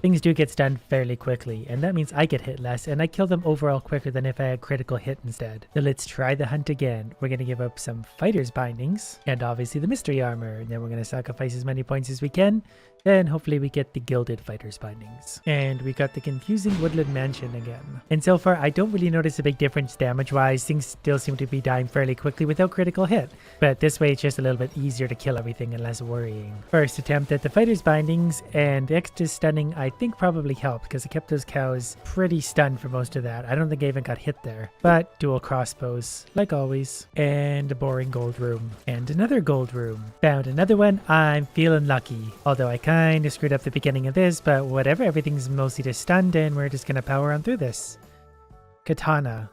Things do get stunned fairly quickly, and that means I get hit less, and I kill them overall quicker than if I had critical hit instead. So let's try the hunt again. We're going to give up some fighter's bindings, and obviously the mystery armor, and then we're going to sacrifice as many points as we can Then hopefully we get the gilded fighter's bindings. And we got the confusing woodland mansion again. And so far I don't really notice a big difference damage wise. Things still seem to be dying fairly quickly without critical hit. But this way it's just a little bit easier to kill everything and less worrying. First attempt at the fighter's bindings, and the extra stunning I think probably helped because I kept those cows pretty stunned for most of that. I don't think I even got hit there. But dual crossbows, like always. And a boring gold room. And another gold room. Found another one. I'm feeling lucky. Although I kind of screwed up the beginning of this, but whatever, everything's mostly just stunned and we're just gonna power on through this. Katana.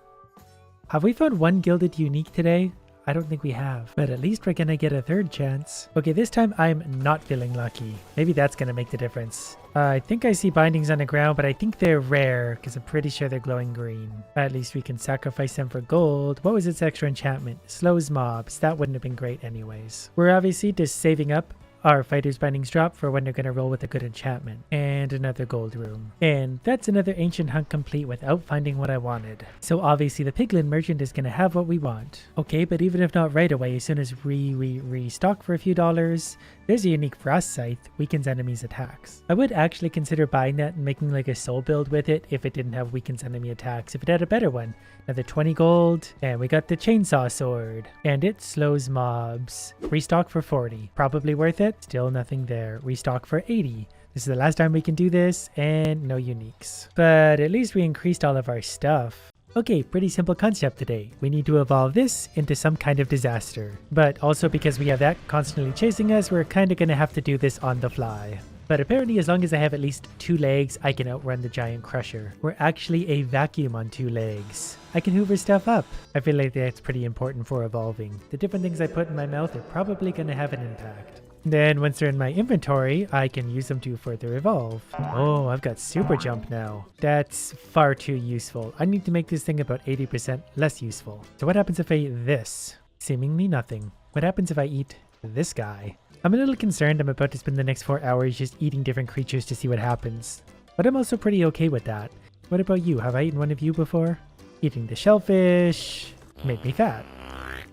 Have we found one gilded unique today? I don't think we have, but at least we're gonna get a third chance. Okay, this time I'm not feeling lucky. Maybe that's gonna make the difference. I think I see bindings on the ground, but I think they're rare because I'm pretty sure they're glowing green. At least we can sacrifice them for gold. What was its extra enchantment? Slows mobs. That wouldn't have been great anyways. We're obviously just saving up our fighter's bindings drop for when they're going to roll with a good enchantment. And another gold room. And that's another ancient hunt complete without finding what I wanted. So obviously the piglin merchant is going to have what we want. Okay, but even if not right away, as soon as we restock for a few dollars, there's a unique frost scythe, weakens enemies' attacks. I would actually consider buying that and making like a soul build with it if it didn't have weakens enemy attacks, if it had a better one. Another 20 gold, and we got the chainsaw sword. And it slows mobs. Restock for 40. Probably worth it. Still nothing there. Restock for 80. This is the last time we can do this, and no uniques. But at least we increased all of our stuff. Okay, pretty simple concept today. We need to evolve this into some kind of disaster. But also because we have that constantly chasing us, we're kind of going to have to do this on the fly. But apparently as long as I have at least 2 legs, I can outrun the giant crusher. We're actually a vacuum on 2 legs. I can hoover stuff up. I feel like that's pretty important for evolving. The different things I put in my mouth are probably going to have an impact. Then once they're in my inventory, I can use them to further evolve. Oh, I've got super jump now. That's far too useful. I need to make this thing about 80% less useful. So what happens if I eat this? Seemingly nothing. What happens if I eat this guy? I'm a little concerned I'm about to spend the next 4 hours just eating different creatures to see what happens. But I'm also pretty okay with that. What about you? Have I eaten one of you before? Eating the shellfish made me fat.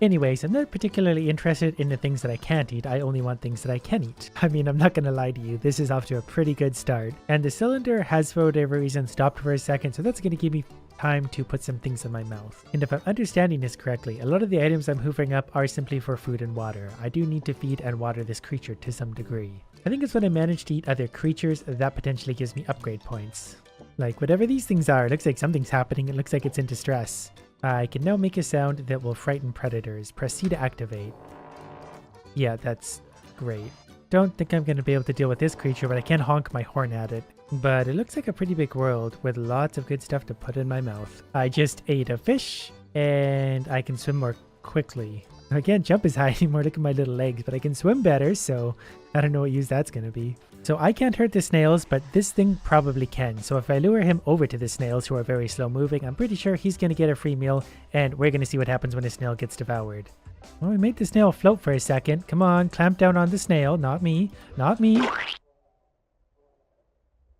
Anyways, I'm not particularly interested in the things that I can't eat. I only want things that I can eat. I mean, I'm not gonna lie to you. This is off to a pretty good start. And the cylinder has, for whatever reason, stopped for a second, so that's gonna give me time to put some things in my mouth. And if I'm understanding this correctly, a lot of the items I'm hoovering up are simply for food and water. I do need to feed and water this creature to some degree. I think it's when I manage to eat other creatures that potentially gives me upgrade points. Like whatever these things are, it looks like something's happening. It looks like it's in distress. I can now make a sound that will frighten predators. Press C to activate. Yeah, that's great. Don't think I'm going to be able to deal with this creature, but I can honk my horn at it. But it looks like a pretty big world with lots of good stuff to put in my mouth. I just ate a fish and I can swim more quickly. I can't jump as high anymore, look at my little legs, but I can swim better, so I don't know what use that's going to be. So I can't hurt the snails, but this thing probably can. So if I lure him over to the snails who are very slow moving, I'm pretty sure he's going to get a free meal, and we're going to see what happens when a snail gets devoured. Well, we made the snail float for a second. Come on, clamp down on the snail. Not me. Not me.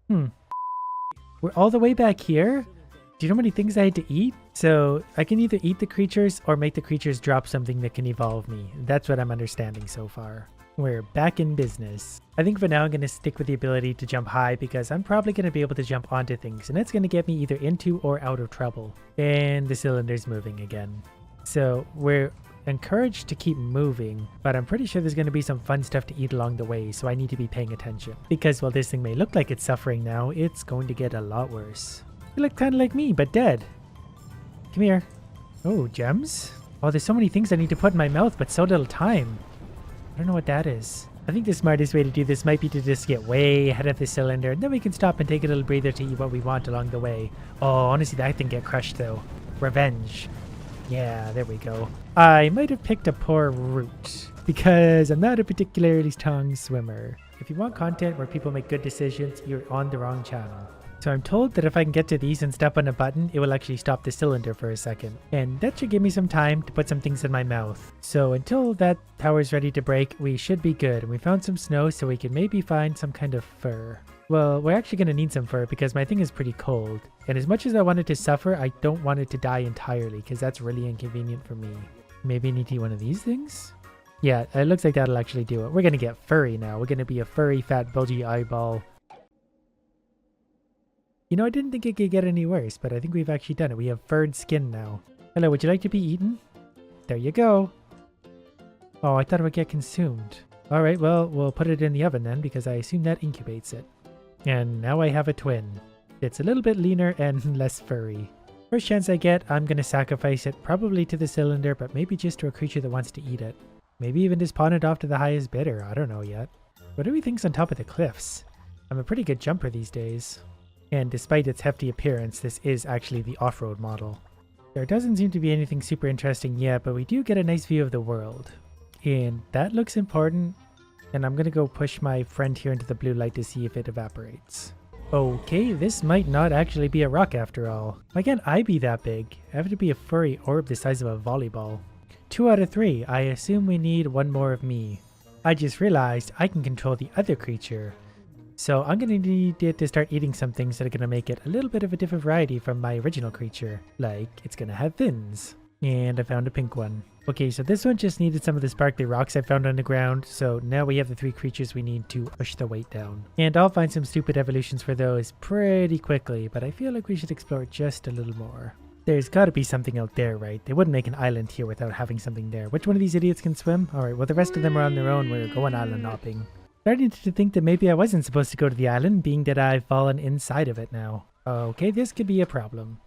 We're all the way back here? Do you know how many things I had to eat? So I can either eat the creatures or make the creatures drop something that can evolve me. That's what I'm understanding so far. We're back in business. I think for now I'm going to stick with the ability to jump high because I'm probably going to be able to jump onto things, and that's going to get me either into or out of trouble. And the cylinder's moving again. So we're encouraged to keep moving, but I'm pretty sure there's going to be some fun stuff to eat along the way, so I need to be paying attention. Because while this thing may look like it's suffering now, it's going to get a lot worse. You look kind of like me, but dead. Come here. Oh, gems? Oh, there's so many things I need to put in my mouth, but so little time. I don't know what that is. I think the smartest way to do this might be to just get way ahead of the cylinder, and then we can stop and take a little breather to eat what we want along the way. Oh, honestly, that thing get crushed though. Revenge. Yeah, there we go. I might have picked a poor route because I'm not a particularly strong swimmer. If you want content where people make good decisions, you're on the wrong channel. So I'm told that if I can get to these and step on a button, it will actually stop the cylinder for a second. And that should give me some time to put some things in my mouth. So until that tower's ready to break, we should be good. And we found some snow, so we can maybe find some kind of fur. Well, we're actually going to need some fur because my thing is pretty cold. And as much as I want it to suffer, I don't want it to die entirely because that's really inconvenient for me. Maybe I need to eat one of these things? Yeah, it looks like that'll actually do it. We're gonna get furry now. We're gonna be a furry, fat, bulgy eyeball. You know, I didn't think it could get any worse, but I think we've actually done it. We have furred skin now. Hello, would you like to be eaten? There you go. Oh, I thought it would get consumed. Alright, well, we'll put it in the oven then, because I assume that incubates it. And now I have a twin. It's a little bit leaner and less furry. First chance I get, I'm going to sacrifice it, probably to the cylinder, but maybe just to a creature that wants to eat it. Maybe even just pawn it off to the highest bidder, I don't know yet. What do we think's on top of the cliffs? I'm a pretty good jumper these days. And despite its hefty appearance, this is actually the off-road model. There doesn't seem to be anything super interesting yet, but we do get a nice view of the world. And that looks important. And I'm going to go push my friend here into the blue light to see if it evaporates. Okay, this might not actually be a rock after all. Why can't I be that big? I have to be a furry orb the size of a volleyball. 2 out of 3. I assume we need one more of me. I just realized I can control the other creature. So I'm going to need it to start eating some things that are going to make it a little bit of a different variety from my original creature. Like, it's going to have fins. And I found a pink one. Okay, so this one just needed some of the sparkly rocks I found on the ground. So now we have the 3 creatures we need to push the weight down. And I'll find some stupid evolutions for those pretty quickly, but I feel like we should explore just a little more. There's got to be something out there, right? They wouldn't make an island here without having something there. Which one of these idiots can swim? Alright, well the rest of them are on their own. We're going island hopping. Starting to think that maybe I wasn't supposed to go to the island, being that I've fallen inside of it now. Okay, this could be a problem.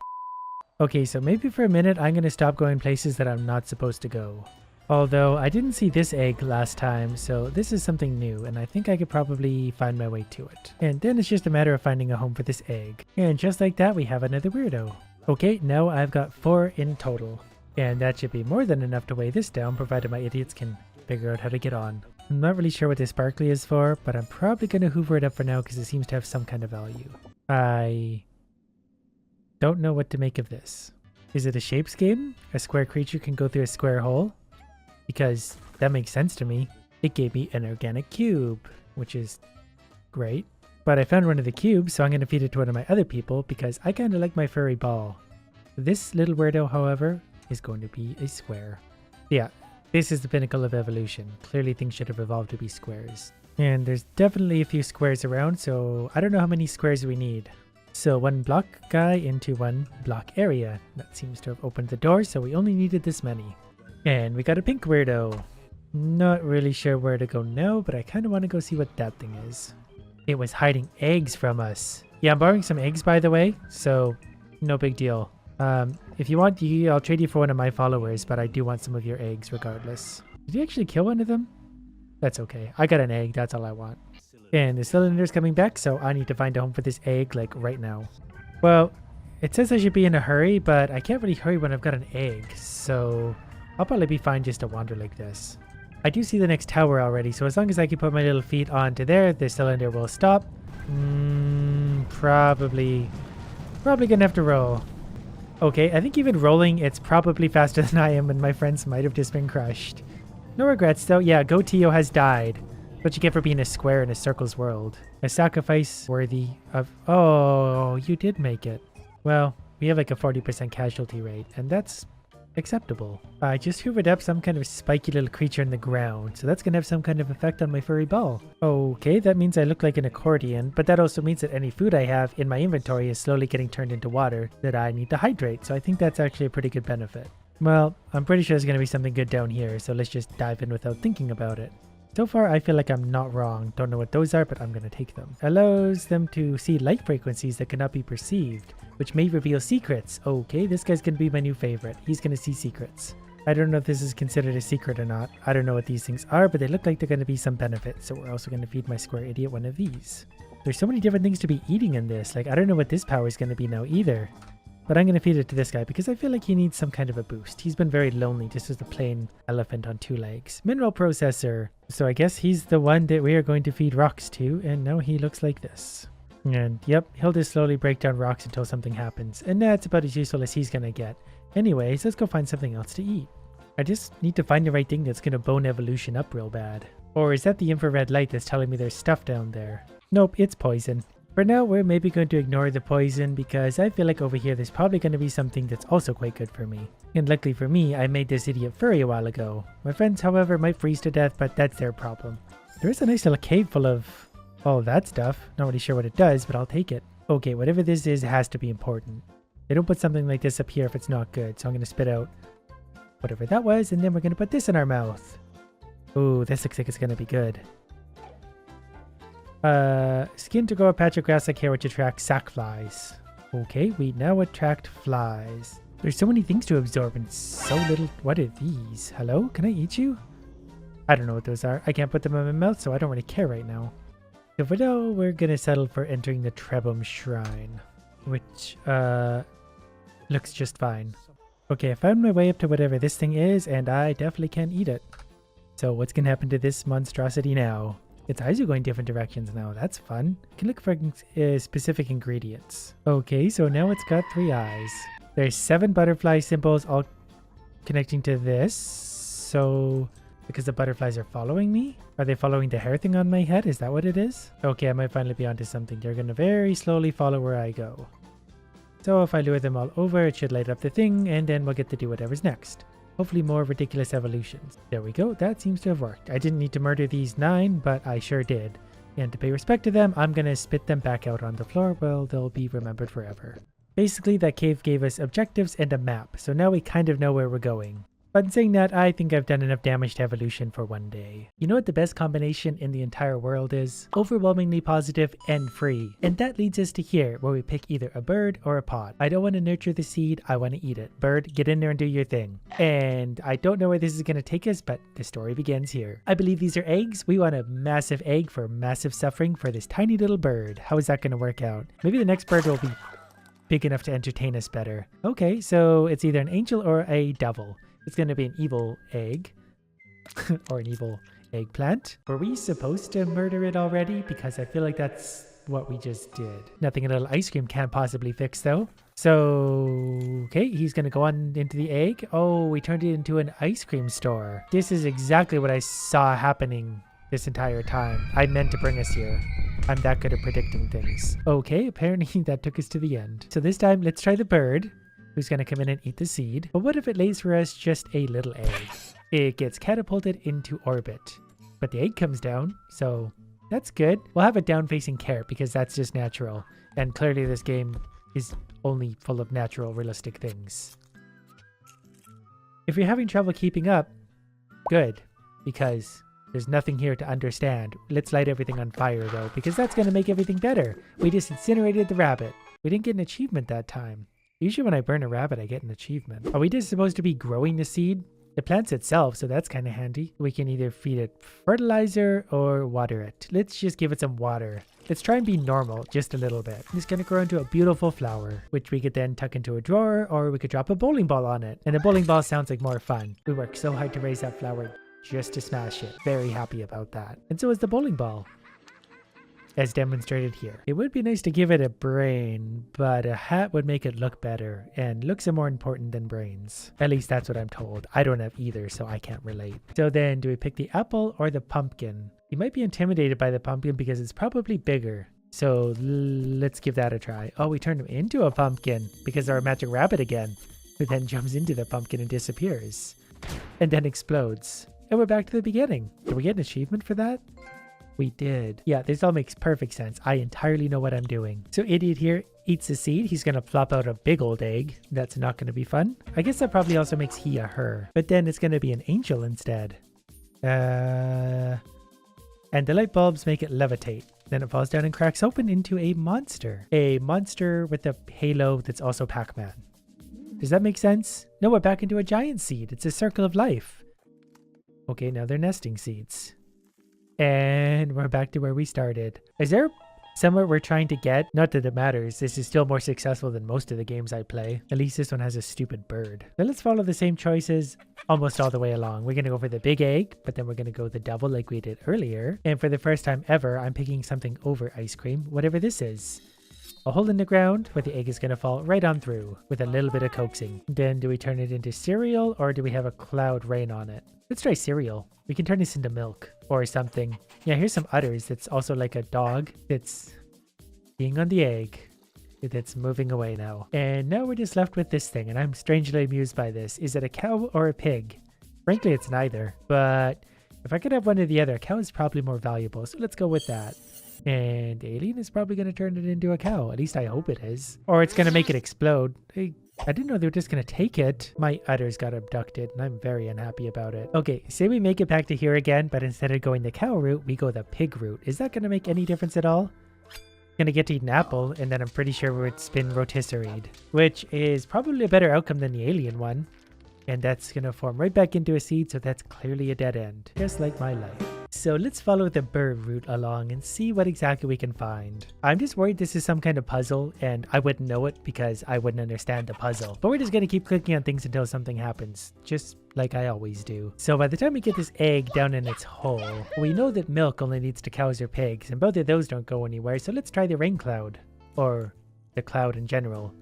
Okay, so maybe for a minute I'm going to stop going places that I'm not supposed to go. Although I didn't see this egg last time, so this is something new, and I think I could probably find my way to it. And then it's just a matter of finding a home for this egg. And just like that, we have another weirdo. Okay, now I've got 4 in total. And that should be more than enough to weigh this down, provided my idiots can figure out how to get on. I'm not really sure what this sparkly is for, but I'm probably going to hoover it up for now because it seems to have some kind of value. I don't know what to make of this. Is it a shapes game? A square creature can go through a square hole? Because that makes sense to me. It gave me an organic cube, which is great. But I found one of the cubes, so I'm going to feed it to one of my other people because I kind of like my furry ball. This little weirdo, however, is going to be a square. Yeah. This is the pinnacle of evolution. Clearly things should have evolved to be squares. And there's definitely a few squares around, so I don't know how many squares we need. So 1 block guy into 1 block area. That seems to have opened the door, so we only needed this many. And we got a pink weirdo. Not really sure where to go now, but I kind of want to go see what that thing is. It was hiding eggs from us. Yeah, I'm borrowing some eggs, by the way, so no big deal. If you want, I'll trade you for one of my followers, but I do want some of your eggs regardless. Did you actually kill one of them? That's okay. I got an egg. That's all I want. And the cylinder's coming back, so I need to find a home for this egg, like, right now. Well, it says I should be in a hurry, but I can't really hurry when I've got an egg, so I'll probably be fine just to wander like this. I do see the next tower already, so as long as I can put my little feet onto there, the cylinder will stop. Probably gonna have to roll. Okay, I think even rolling, it's probably faster than I am, and my friends might have just been crushed. No regrets, though. Yeah, Gotio has died. What you get for being a square in a circle's world. A sacrifice worthy of... Oh, you did make it. Well, we have like a 40% casualty rate, and that's acceptable. I just hoovered up some kind of spiky little creature in the ground, so that's gonna have some kind of effect on my furry ball. Okay, that means I look like an accordion, but that also means that any food I have in my inventory is slowly getting turned into water that I need to hydrate, so I think that's actually a pretty good benefit. Well, I'm pretty sure there's gonna be something good down here, so let's just dive in without thinking about it. So far, I feel like I'm not wrong. Don't know what those are, but I'm going to take them. Allows them to see light frequencies that cannot be perceived, which may reveal secrets. Okay, this guy's going to be my new favorite. He's going to see secrets. I don't know if this is considered a secret or not. I don't know what these things are, but they look like they're going to be some benefit. So we're also going to feed my square idiot one of these. There's so many different things to be eating in this. Like, I don't know what this power is going to be now either. But I'm going to feed it to this guy because I feel like he needs some kind of a boost. He's been very lonely just as a plain elephant on 2 legs. Mineral processor. So I guess he's the one that we are going to feed rocks to. And now he looks like this. And yep, he'll just slowly break down rocks until something happens. And that's about as useful as he's going to get. Anyways, let's go find something else to eat. I just need to find the right thing that's going to bone evolution up real bad. Or is that the infrared light that's telling me there's stuff down there? Nope, it's poison. For now, we're maybe going to ignore the poison because I feel like over here there's probably going to be something that's also quite good for me. And luckily for me, I made this idiot furry a while ago. My friends, however, might freeze to death, but that's their problem. There is a nice little cave full of all of that stuff. Not really sure what it does, but I'll take it. Okay, whatever this is has to be important. They don't put something like this up here if it's not good, so I'm going to spit out whatever that was, and then we're going to put this in our mouth. Ooh, this looks like it's going to be good. Skin to grow a patch of grass-like hair which attracts sack flies. Okay, we now attract flies. There's so many things to absorb and so little. What are these? Hello? Can I eat you? I don't know what those are. I can't put them in my mouth, so I don't really care right now. So for now, we're going to settle for entering the Trebum Shrine, which looks just fine. Okay, I found my way up to whatever this thing is, and I definitely can eat it. So what's going to happen to this monstrosity now? Its eyes are going different directions now. That's fun. You can look for specific ingredients. Okay, so now it's got 3 eyes. There's 7 butterfly symbols all connecting to this. So because the butterflies are following me? Are they following the hair thing on my head? Is that what it is? Okay, I might finally be onto something. They're going to very slowly follow where I go. So if I lure them all over, it should light up the thing, and then we'll get to do whatever's next. Hopefully more ridiculous evolutions. There we go. That seems to have worked. I didn't need to murder these 9, but I sure did. And to pay respect to them, I'm going to spit them back out on the floor. Well, they'll be remembered forever. Basically, that cave gave us objectives and a map, so now we kind of know where we're going. But in saying that, I think I've done enough damage to evolution for one day. You know what the best combination in the entire world is? Overwhelmingly positive and free. And that leads us to here, where we pick either a bird or a pod. I don't want to nurture the seed, I want to eat it. Bird, get in there and do your thing. And I don't know where this is going to take us, but the story begins here. I believe these are eggs. We want a massive egg for massive suffering for this tiny little bird. How is that going to work out? Maybe the next bird will be big enough to entertain us better. Okay, so it's either an angel or a devil. It's going to be an evil egg or an evil eggplant. Were we supposed to murder it already? Because I feel like that's what we just did. Nothing a little ice cream can't possibly fix though. So, okay, he's going to go on into the egg. Oh, we turned it into an ice cream store. This is exactly what I saw happening this entire time. I meant to bring us here. I'm that good at predicting things. Okay, apparently that took us to the end. So this time, let's try the bird, who's going to come in and eat the seed. But what if it lays for us just a little egg? It gets catapulted into orbit, but the egg comes down, so that's good. We'll have a down-facing carrot because that's just natural. And clearly this game is only full of natural, realistic things. If you're having trouble keeping up, good, because there's nothing here to understand. Let's light everything on fire though, because that's going to make everything better. We just incinerated the rabbit. We didn't get an achievement that time. Usually when I burn a rabbit, I get an achievement. Are we just supposed to be growing the seed? It plants itself, so that's kind of handy. We can either feed it fertilizer or water it. Let's just give it some water. Let's try and be normal, just a little bit. It's going to grow into a beautiful flower, which we could then tuck into a drawer, or we could drop a bowling ball on it. And a bowling ball sounds like more fun. We worked so hard to raise that flower just to smash it. Very happy about that. And so is the bowling ball, as demonstrated here. It would be nice to give it a brain, but a hat would make it look better, and looks are more important than brains. At least that's what I'm told. I don't have either, so I can't relate. So then, do we pick the apple or the pumpkin? You might be intimidated by the pumpkin because it's probably bigger. So let's give that a try. Oh, we turned him into a pumpkin because our magic rabbit again. Who then jumps into the pumpkin and disappears. And then explodes. And we're back to the beginning. Did we get an achievement for that? We did. Yeah, this all makes perfect sense. I entirely know what I'm doing. So idiot here eats the seed. He's going to flop out a big old egg. That's not going to be fun. I guess that probably also makes he a her. But then it's going to be an angel instead. And the light bulbs make it levitate. Then it falls down and cracks open into a monster. A monster with a halo that's also Pac-Man. Does that make sense? No, we're back into a giant seed. It's a circle of life. Okay, now they're nesting seeds. And we're back to where we started. Is there somewhere we're trying to get? Not that it matters. This is still more successful than most of the games I play. At least this one has a stupid bird. Then let's follow the same choices almost all the way along. We're going to go for the big egg, but then we're going to go the devil like we did earlier. And for the first time ever, I'm picking something over ice cream, whatever this is. A hole in the ground where the egg is going to fall right on through with a little bit of coaxing. Then do we turn it into cereal or do we have a cloud rain on it? Let's try cereal. We can turn this into milk or something. Yeah, here's some udders. That's also like a dog. It's Being on the egg. That's moving away now. And now we're just left with this thing, and I'm strangely amused by this. Is it a cow or a pig? Frankly, it's neither. But if I could have one or the other, a cow is probably more valuable. So let's go with that. And Alien is probably going to turn it into a cow. At least I hope it is. Or it's going to make it explode. I didn't know they were just going to take it. My udders got abducted, and I'm very unhappy about it. Okay, say we make it back to here again, but instead of going the cow route, we go the pig route. Is that going to make any difference at all? Gonna get to eat an apple, and then I'm pretty sure it's been rotisseried, which is probably a better outcome than the alien one. And that's gonna form right back into a seed, so that's clearly a dead end, just like my life. So let's follow the bird route along and see what exactly we can find. I'm just worried this is some kind of puzzle, and I wouldn't know it because I wouldn't understand the puzzle. But we're just gonna keep clicking on things until something happens, just like I always do. So by the time we get this egg down in its hole, we know that milk only leads to cows or pigs, and both of those don't go anywhere, so let's try the rain cloud, or the cloud in general,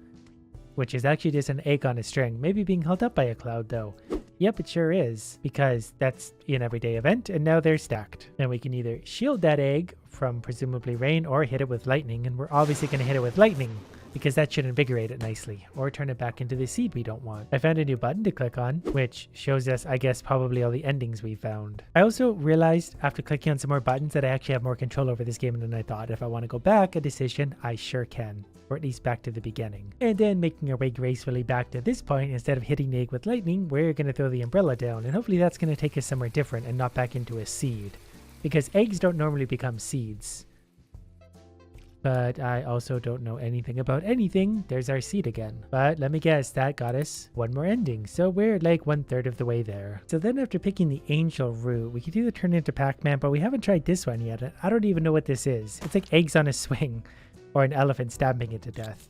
which is actually just an egg on a string, maybe being held up by a cloud though. Yep, it sure is, because that's an everyday event, and now they're stacked. And we can either shield that egg from presumably rain or hit it with lightning, and we're obviously going to hit it with lightning, because that should invigorate it nicely, or turn it back into the seed we don't want. I found a new button to click on, which shows us, I guess, probably all the endings we found. I also realized after clicking on some more buttons that I actually have more control over this game than I thought. If I want to go back a decision, I sure can. Or at least back to the beginning. And then making our way gracefully back to this point, instead of hitting the egg with lightning, we're going to throw the umbrella down, and hopefully that's going to take us somewhere different and not back into a seed. Because eggs don't normally become seeds. But I also don't know anything about anything. There's our seed again. But let me guess, that got us one more ending. So we're like 1/3 of the way there. So then after picking the angel route, we could either turn into Pac-Man, but we haven't tried this one yet. I don't even know what this is. It's like eggs on a swing. Or an elephant stabbing it to death.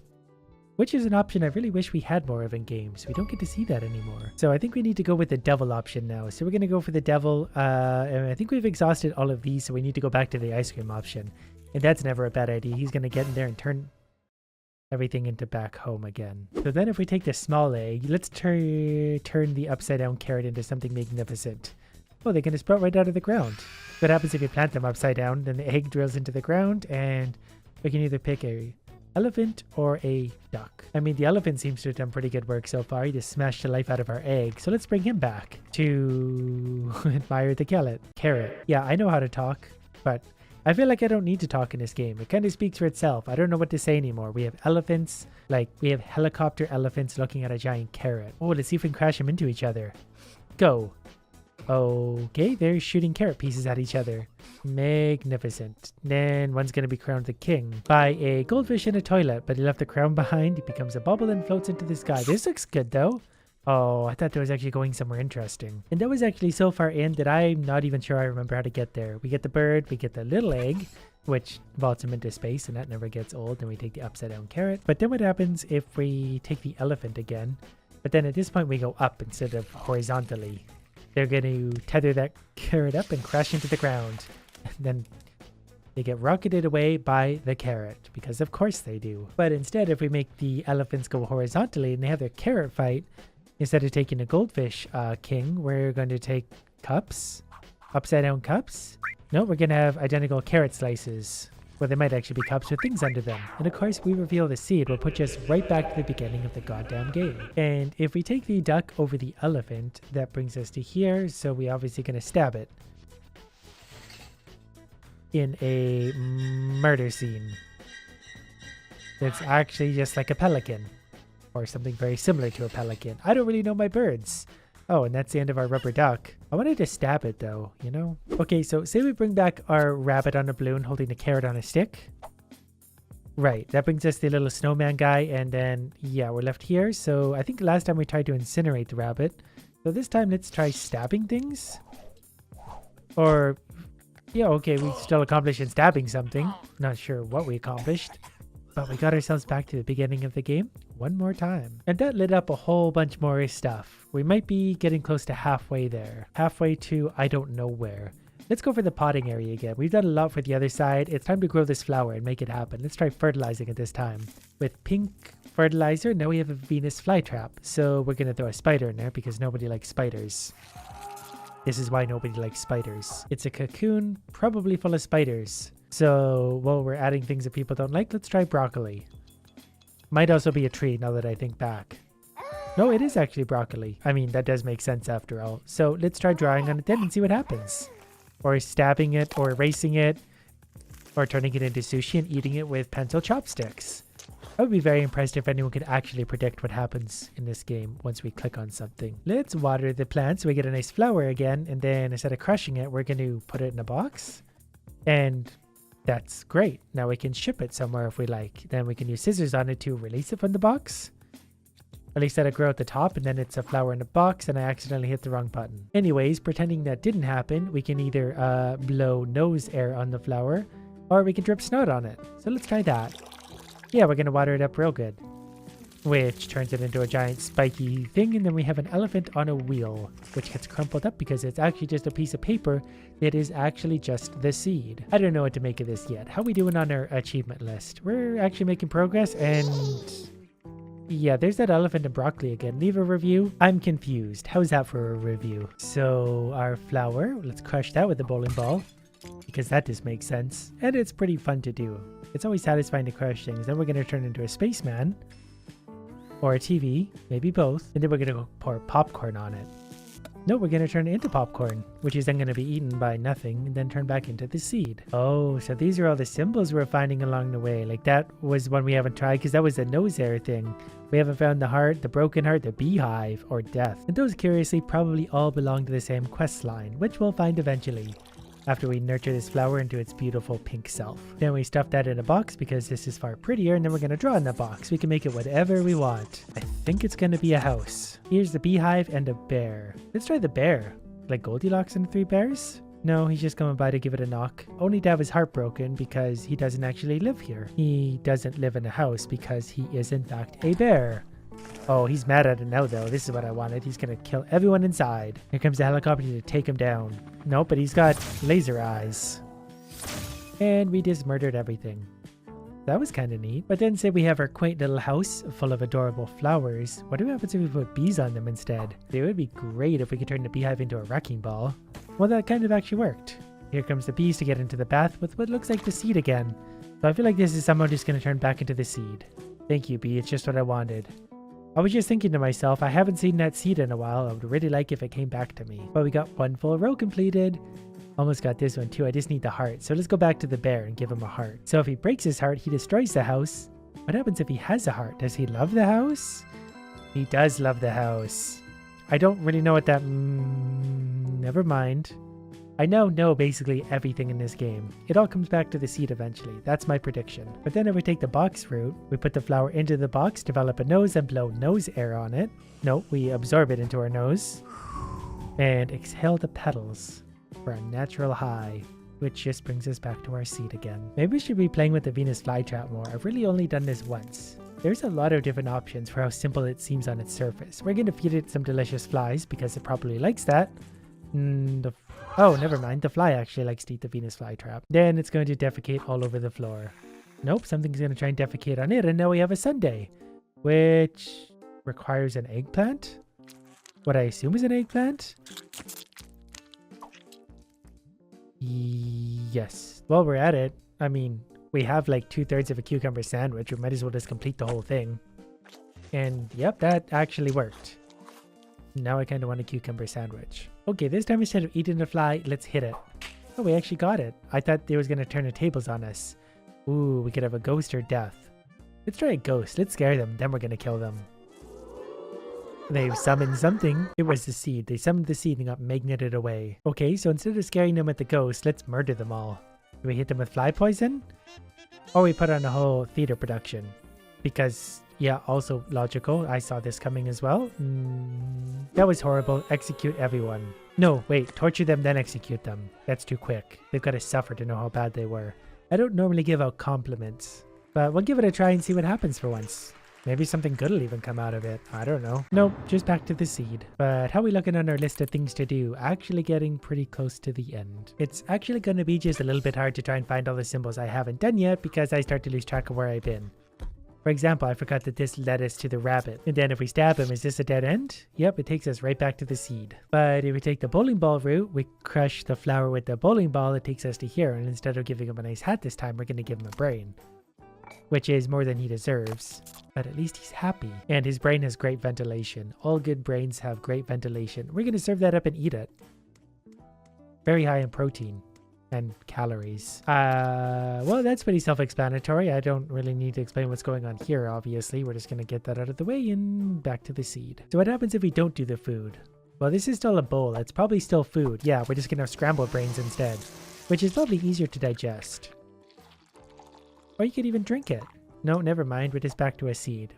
Which is an option I really wish we had more of in games. We don't get to see that anymore. So I think we need to go with the devil option now. So we're going to go for the devil. And I think we've exhausted all of these, so we need to go back to the ice cream option. And that's never a bad idea. He's going to get in there and turn everything into back home again. So then if we take the small egg, let's turn the upside down carrot into something magnificent. Oh, they're going to sprout right out of the ground. What happens if you plant them upside down? Then the egg drills into the ground, and we can either pick a elephant or a duck. I mean, the elephant seems to have done pretty good work so far. He just smashed the life out of our egg. So let's bring him back to admire the carrot. Yeah, I know how to talk, but I feel like I don't need to talk in this game. It kind of speaks for itself. I don't know what to say anymore. We have elephants, like we have helicopter elephants looking at a giant carrot. Oh, let's see if we can crash them into each other. Go. Okay, they're shooting carrot pieces at each other. Magnificent. Then one's going to be crowned the king by a goldfish in a toilet, but he left the crown behind. He becomes a bubble and floats into the sky. This looks good though. Oh, I thought that was actually going somewhere interesting. And that was actually so far in that I'm not even sure I remember how to get there. We get the bird, we get the little egg, which vaults him into space, and that never gets old. Then we take the upside down carrot. But then what happens if we take the elephant again? But then at this point we go up instead of horizontally. They're going to tether that carrot up and crash into the ground. And then they get rocketed away by the carrot, because of course they do. But instead, if we make the elephants go horizontally and they have their carrot fight, instead of taking a goldfish king, we're going to take cups, upside down cups. No, we're going to have identical carrot slices. Well, they might actually be cups with things under them. And of course, we reveal the seed will put us right back to the beginning of the goddamn game. And if we take the duck over the elephant, that brings us to here. So we obviously going to stab it in a murder scene. It's actually just like a pelican, or something very similar to a pelican. I don't really know my birds. Oh, and that's the end of our rubber duck. I wanted to stab it though, you know? Okay, so say we bring back our rabbit on a balloon holding a carrot on a stick. Right, that brings us the little snowman guy, and then, yeah, we're left here. So I think last time we tried to incinerate the rabbit. So this time let's try stabbing things. Or, yeah, okay, we still accomplished in stabbing something. Not sure what we accomplished. But we got ourselves back to the beginning of the game one more time. And that lit up a whole bunch more stuff. We might be getting close to halfway there. Halfway to I don't know where. Let's go for the potting area again. We've done a lot for the other side. It's time to grow this flower and make it happen. Let's try fertilizing it this time. With pink fertilizer, now we have a Venus flytrap. So we're going to throw a spider in there because nobody likes spiders. This is why nobody likes spiders. It's a cocoon, probably full of spiders. So while we're adding things that people don't like, let's try broccoli. Might also be a tree now that I think back. No, it is actually broccoli. I mean, that does make sense after all. So let's try drawing on it then and see what happens. Or stabbing it, or erasing it, or turning it into sushi and eating it with pencil chopsticks. I would be very impressed if anyone could actually predict what happens in this game once we click on something. Let's water the plant so we get a nice flower again, and then instead of crushing it, we're going to put it in a box. And that's great. Now we can ship it somewhere if we like. Then we can use scissors on it to release it from the box. At least let it grow at the top, and then it's a flower in a box, and I accidentally hit the wrong button. Anyways, pretending that didn't happen, we can either blow nose air on the flower, or we can drip snot on it. So let's try that. Yeah, we're going to water it up real good. Which turns it into a giant spiky thing, and then we have an elephant on a wheel, which gets crumpled up because it's actually just a piece of paper that is actually just the seed. I don't know what to make of this yet. How are we doing on our achievement list? We're actually making progress, and yeah, there's that elephant and broccoli again. Leave a review. I'm confused. How's that for a review? So our flower, let's crush that with the bowling ball, because that just makes sense. And it's pretty fun to do. It's always satisfying to crush things. Then we're going to turn into a spaceman. Or a TV. Maybe both. And then we're going to go pour popcorn on it. No, we're going to turn it into popcorn, which is then going to be eaten by nothing and then turn back into the seed. Oh, so these are all the symbols we're finding along the way. Like that was one we haven't tried because that was the nose air thing. We haven't found the heart, the broken heart, the beehive, or death. And those curiously probably all belong to the same quest line, which we'll find eventually, after we nurture this flower into its beautiful pink self. Then we stuff that in a box because this is far prettier, and then we're going to draw in the box. We can make it whatever we want. I think it's going to be a house. Here's the beehive and a bear. Let's try the bear. Like Goldilocks and the Three Bears? No, he's just coming by to give it a knock. Only Dad was heartbroken because he doesn't actually live here. He doesn't live in a house because he is in fact a bear. Oh, he's mad at it now though. This is what I wanted. He's gonna kill everyone inside. Here comes the helicopter to take him down. Nope, but he's got laser eyes. And we just murdered everything. That was kind of neat. But then say we have our quaint little house full of adorable flowers. What happens if we put bees on them instead? It would be great if we could turn the beehive into a wrecking ball. Well, that kind of actually worked. Here comes the bees to get into the bath with what looks like the seed again. So I feel like this is somehow just going to turn back into the seed. Thank you, bee. It's just what I wanted. I was just thinking to myself, I haven't seen that seed in a while. I would really like if it came back to me. But we got one full row completed. Almost got this one too. I just need the heart. So let's go back to the bear and give him a heart. So if he breaks his heart, he destroys the house. What happens if he has a heart? Does he love the house? He does love the house. I don't really know what that... never mind. I now know basically everything in this game. It all comes back to the seed eventually. That's my prediction. But then if we take the box route, we put the flower into the box, develop a nose, and blow nose air on it. No, we absorb it into our nose. And exhale the petals for a natural high, which just brings us back to our seed again. Maybe we should be playing with the Venus flytrap more. I've really only done this once. There's a lot of different options for how simple it seems on its surface. We're going to feed it some delicious flies because it probably likes that. Oh, never mind. The fly actually likes to eat the Venus flytrap. Then it's going to defecate all over the floor. Nope, something's going to try and defecate on it, and now we have a sundae, which requires an eggplant? What I assume is an eggplant? Yes. While we're at it, I mean, we have like 2/3 of a cucumber sandwich. We might as well just complete the whole thing. And yep, that actually worked. Now I kind of want a cucumber sandwich. Okay, this time instead of eating the fly, let's hit it. Oh, we actually got it. I thought they was going to turn the tables on us. Ooh, we could have a ghost or death. Let's try a ghost. Let's scare them. Then we're going to kill them. They summoned something. It was the seed. They summoned the seed and got magneted away. Okay, so instead of scaring them with the ghost, let's murder them all. Do we hit them with fly poison? Or we put on a whole theater production? Because, yeah, also logical. I saw this coming as well. That was horrible. Execute everyone. No, wait. Torture them, then execute them. That's too quick. They've got to suffer to know how bad they were. I don't normally give out compliments, but we'll give it a try and see what happens for once. Maybe something good will even come out of it. I don't know. Nope, just back to the seed. But how are we looking on our list of things to do? Actually getting pretty close to the end. It's actually going to be just a little bit hard to try and find all the symbols I haven't done yet because I start to lose track of where I've been. For example, I forgot that this led us to the rabbit. And then if we stab him, is this a dead end? Yep, it takes us right back to the seed. But if we take the bowling ball route, we crush the flower with the bowling ball, it takes us to here. And instead of giving him a nice hat this time, we're going to give him a brain, which is more than he deserves. But at least he's happy. And his brain has great ventilation. All good brains have great ventilation. We're going to serve that up and eat it. Very high in protein and calories. Well, that's pretty self-explanatory. I don't really need to explain what's going on here, obviously. We're just going to get that out of the way and back to the seed. So what happens if we don't do the food? Well, this is still a bowl. It's probably still food. Yeah, we're just going to have scrambled brains instead, which is probably easier to digest. Or you could even drink it. No, never mind. We're just back to a seed.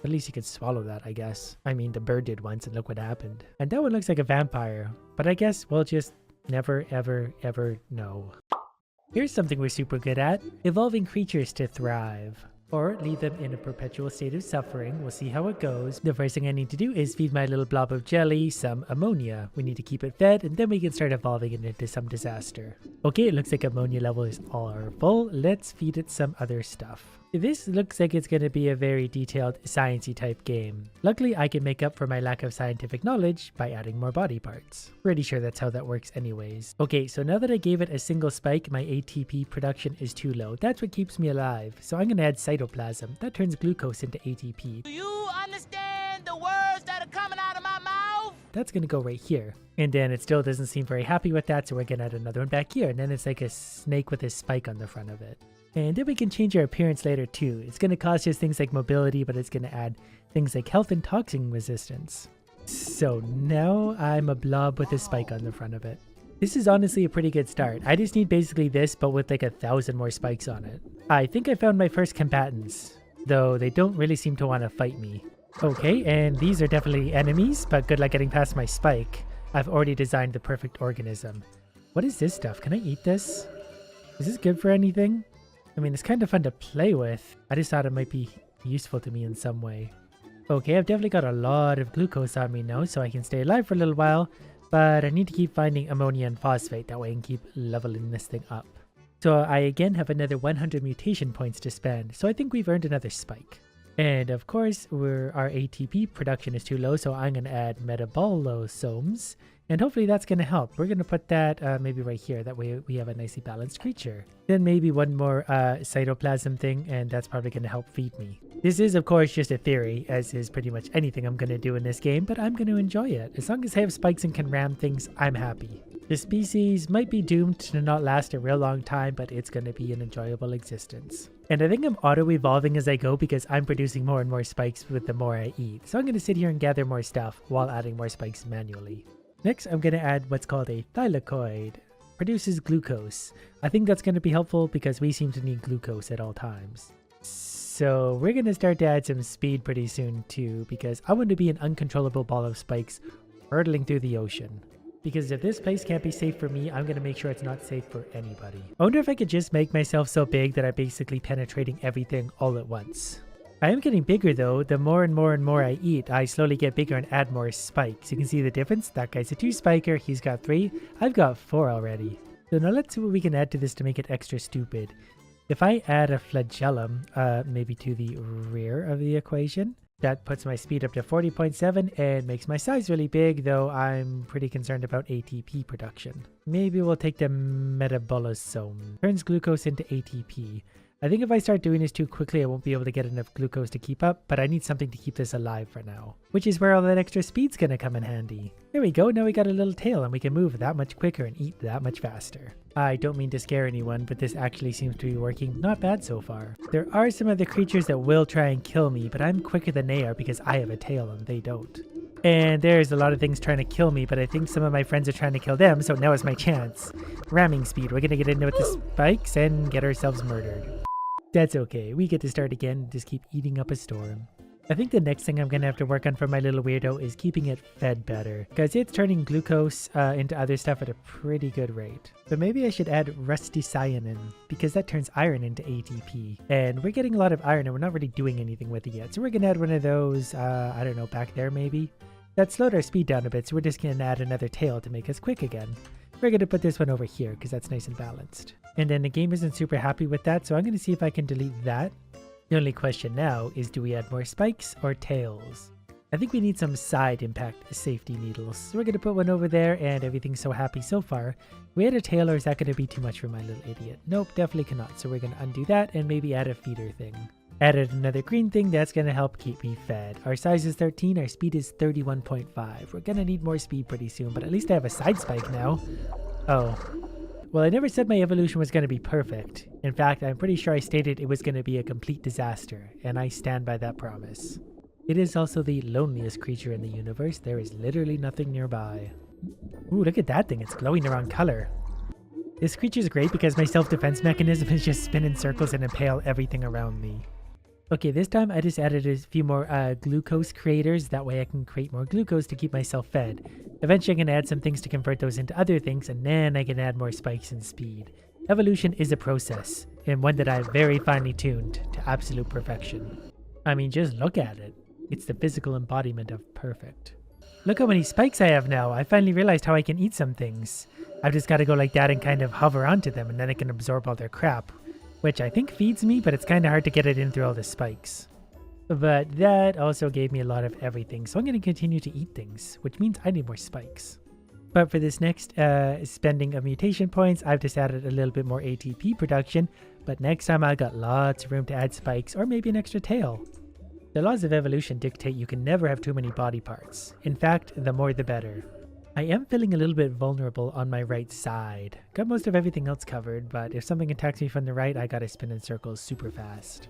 At least you could swallow that, I guess. I mean, the bird did once and look what happened. And that one looks like a vampire. But I guess we'll just never, ever, ever know. Here's something we're super good at. Evolving creatures to thrive. Or leave them in a perpetual state of suffering. We'll see how it goes. The first thing I need to do is feed my little blob of jelly some ammonia. We need to keep it fed and then we can start evolving it into some disaster. Okay, it looks like ammonia level is all full. Let's feed it some other stuff. This looks like it's going to be a very detailed sciencey type game. Luckily, I can make up for my lack of scientific knowledge by adding more body parts. Pretty sure that's how that works anyways. Okay, so now that I gave it a single spike, my ATP production is too low. That's what keeps me alive. So I'm going to add cytoplasm. That turns glucose into ATP. Do you understand the words that are coming out of my mouth? That's going to go right here. And then it still doesn't seem very happy with that, so we're going to add another one back here. And then it's like a snake with a spike on the front of it. And then we can change our appearance later too. It's going to cause just things like mobility, but it's going to add things like health and toxin resistance. So now I'm a blob with a spike on the front of it. This is honestly a pretty good start. I just need basically this, but with like 1,000 more spikes on it. I think I found my first combatants, though they don't really seem to want to fight me. Okay, and these are definitely enemies, but good luck getting past my spike. I've already designed the perfect organism. What is this stuff? Can I eat this? Is this good for anything? I mean, it's kind of fun to play with. I just thought it might be useful to me in some way. Okay, I've definitely got a lot of glucose on me now, so I can stay alive for a little while. But I need to keep finding ammonia and phosphate. That way I can keep leveling this thing up. So I again have another 100 mutation points to spend. So I think we've earned another spike. And of course, our ATP production is too low, so I'm going to add metabolosomes. And hopefully that's going to help. We're going to put that maybe right here. That way we have a nicely balanced creature. Then maybe one more cytoplasm thing, and that's probably going to help feed me. This is, of course, just a theory, as is pretty much anything I'm going to do in this game, but I'm going to enjoy it. As long as I have spikes and can ram things, I'm happy. The species might be doomed to not last a real long time, but it's going to be an enjoyable existence. And I think I'm auto-evolving as I go because I'm producing more and more spikes with the more I eat. So I'm going to sit here and gather more stuff while adding more spikes manually. Next, I'm going to add what's called a thylakoid. Produces glucose. I think that's going to be helpful because we seem to need glucose at all times. So we're going to start to add some speed pretty soon too, because I want to be an uncontrollable ball of spikes hurtling through the ocean. Because if this place can't be safe for me, I'm going to make sure it's not safe for anybody. I wonder if I could just make myself so big that I'm basically penetrating everything all at once. I am getting bigger though. The more and more and more I eat, I slowly get bigger and add more spikes. You can see the difference. That guy's a 2-spiker. He's got 3. I've got 4 already. So now let's see what we can add to this to make it extra stupid. If I add a flagellum, maybe to the rear of the equation, that puts my speed up to 40.7 and makes my size really big, though I'm pretty concerned about ATP production. Maybe we'll take the metabolosome. Turns glucose into ATP. I think if I start doing this too quickly, I won't be able to get enough glucose to keep up, but I need something to keep this alive for now. Which is where all that extra speed's gonna come in handy. There we go, now we got a little tail and we can move that much quicker and eat that much faster. I don't mean to scare anyone, but this actually seems to be working not bad so far. There are some other creatures that will try and kill me, but I'm quicker than they are because I have a tail and they don't. And there's a lot of things trying to kill me, but I think some of my friends are trying to kill them, so now is my chance. Ramming speed, we're gonna get into with the spikes and get ourselves murdered. That's okay, we get to start again and just keep eating up a storm. I think the next thing I'm going to have to work on for my little weirdo is keeping it fed better, because it's turning glucose into other stuff at a pretty good rate. But maybe I should add rusty cyanin, because that turns iron into ATP. And we're getting a lot of iron and we're not really doing anything with it yet, so we're going to add one of those, I don't know, back there maybe? That slowed our speed down a bit, so we're just going to add another tail to make us quick again. We're going to put this one over here because that's nice and balanced. And then the game isn't super happy with that, so I'm going to see if I can delete that. The only question now is, do we add more spikes or tails? I think we need some side impact safety needles. So we're going to put one over there, and everything's so happy so far. We add a tail, or is that going to be too much for my little idiot? Nope, definitely cannot. So we're going to undo that and maybe add a feeder thing. Added another green thing, that's going to help keep me fed. Our size is 13, our speed is 31.5. We're going to need more speed pretty soon, but at least I have a side spike now. Oh. Well, I never said my evolution was going to be perfect. In fact, I'm pretty sure I stated it was going to be a complete disaster, and I stand by that promise. It is also the loneliest creature in the universe. There is literally nothing nearby. Ooh, look at that thing. It's glowing the wrong color. This creature is great because my self-defense mechanism is just spin in circles and impale everything around me. Okay, this time I just added a few more glucose creators. That way I can create more glucose to keep myself fed. Eventually I can add some things to convert those into other things, and then I can add more spikes and speed. Evolution is a process, and one that I've very finely tuned to absolute perfection. I mean, just look at it. It's the physical embodiment of perfect. Look how many spikes I have now. I finally realized how I can eat some things. I've just got to go like that and kind of hover onto them, and then I can absorb all their crap. Which I think feeds me, but it's kind of hard to get it in through all the spikes. But that also gave me a lot of everything, so I'm going to continue to eat things, which means I need more spikes. But for this next spending of mutation points, I've just added a little bit more ATP production, but next time I got lots of room to add spikes, or maybe an extra tail. The laws of evolution dictate you can never have too many body parts. In fact, the more the better. I am feeling a little bit vulnerable on my right side. Got most of everything else covered, but if something attacks me from the right, I gotta spin in circles super fast.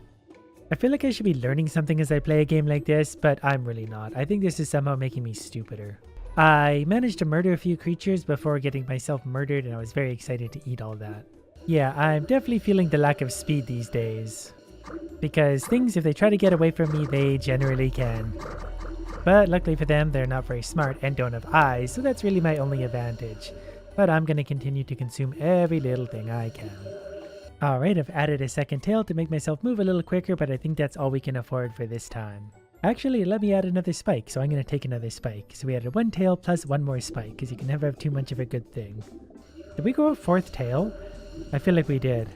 I feel like I should be learning something as I play a game like this, but I'm really not. I think this is somehow making me stupider. I managed to murder a few creatures before getting myself murdered, and I was very excited to eat all that. Yeah, I'm definitely feeling the lack of speed these days. Because things, if they try to get away from me, they generally can. But luckily for them, they're not very smart and don't have eyes, so that's really my only advantage. But I'm going to continue to consume every little thing I can. Alright, I've added a second tail to make myself move a little quicker, but I think that's all we can afford for this time. Actually, let me add another spike, so I'm going to take another spike. So we added one tail plus one more spike, because you can never have too much of a good thing. Did we go a fourth tail? I feel like we did.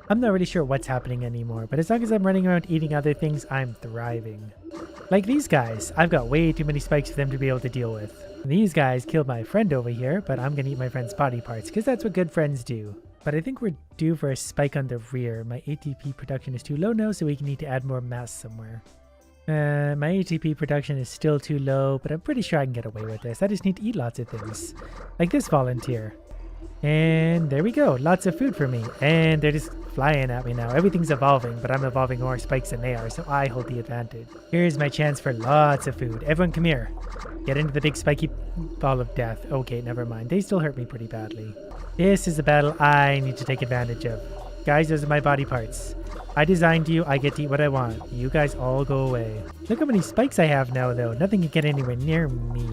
I'm not really sure what's happening anymore, but as long as I'm running around eating other things, I'm thriving. Like these guys, I've got way too many spikes for them to be able to deal with. These guys killed my friend over here, but I'm gonna eat my friend's body parts, because that's what good friends do. But I think we're due for a spike on the rear. My ATP production is too low now, so we need to add more mass somewhere. My ATP production is still too low, but I'm pretty sure I can get away with this. I just need to eat lots of things. Like this volunteer. And there we go, lots of food for me. And they're just flying at me now. Everything's evolving, but I'm evolving more spikes than they are, so I hold the advantage. Here's my chance for lots of food. Everyone come here. Get into the big spiky ball of death. Okay, never mind. They still hurt me pretty badly. This is a battle I need to take advantage of. Guys, those are my body parts. I designed you, I get to eat what I want. You guys all go away. Look how many spikes I have now, though. Nothing can get anywhere near me.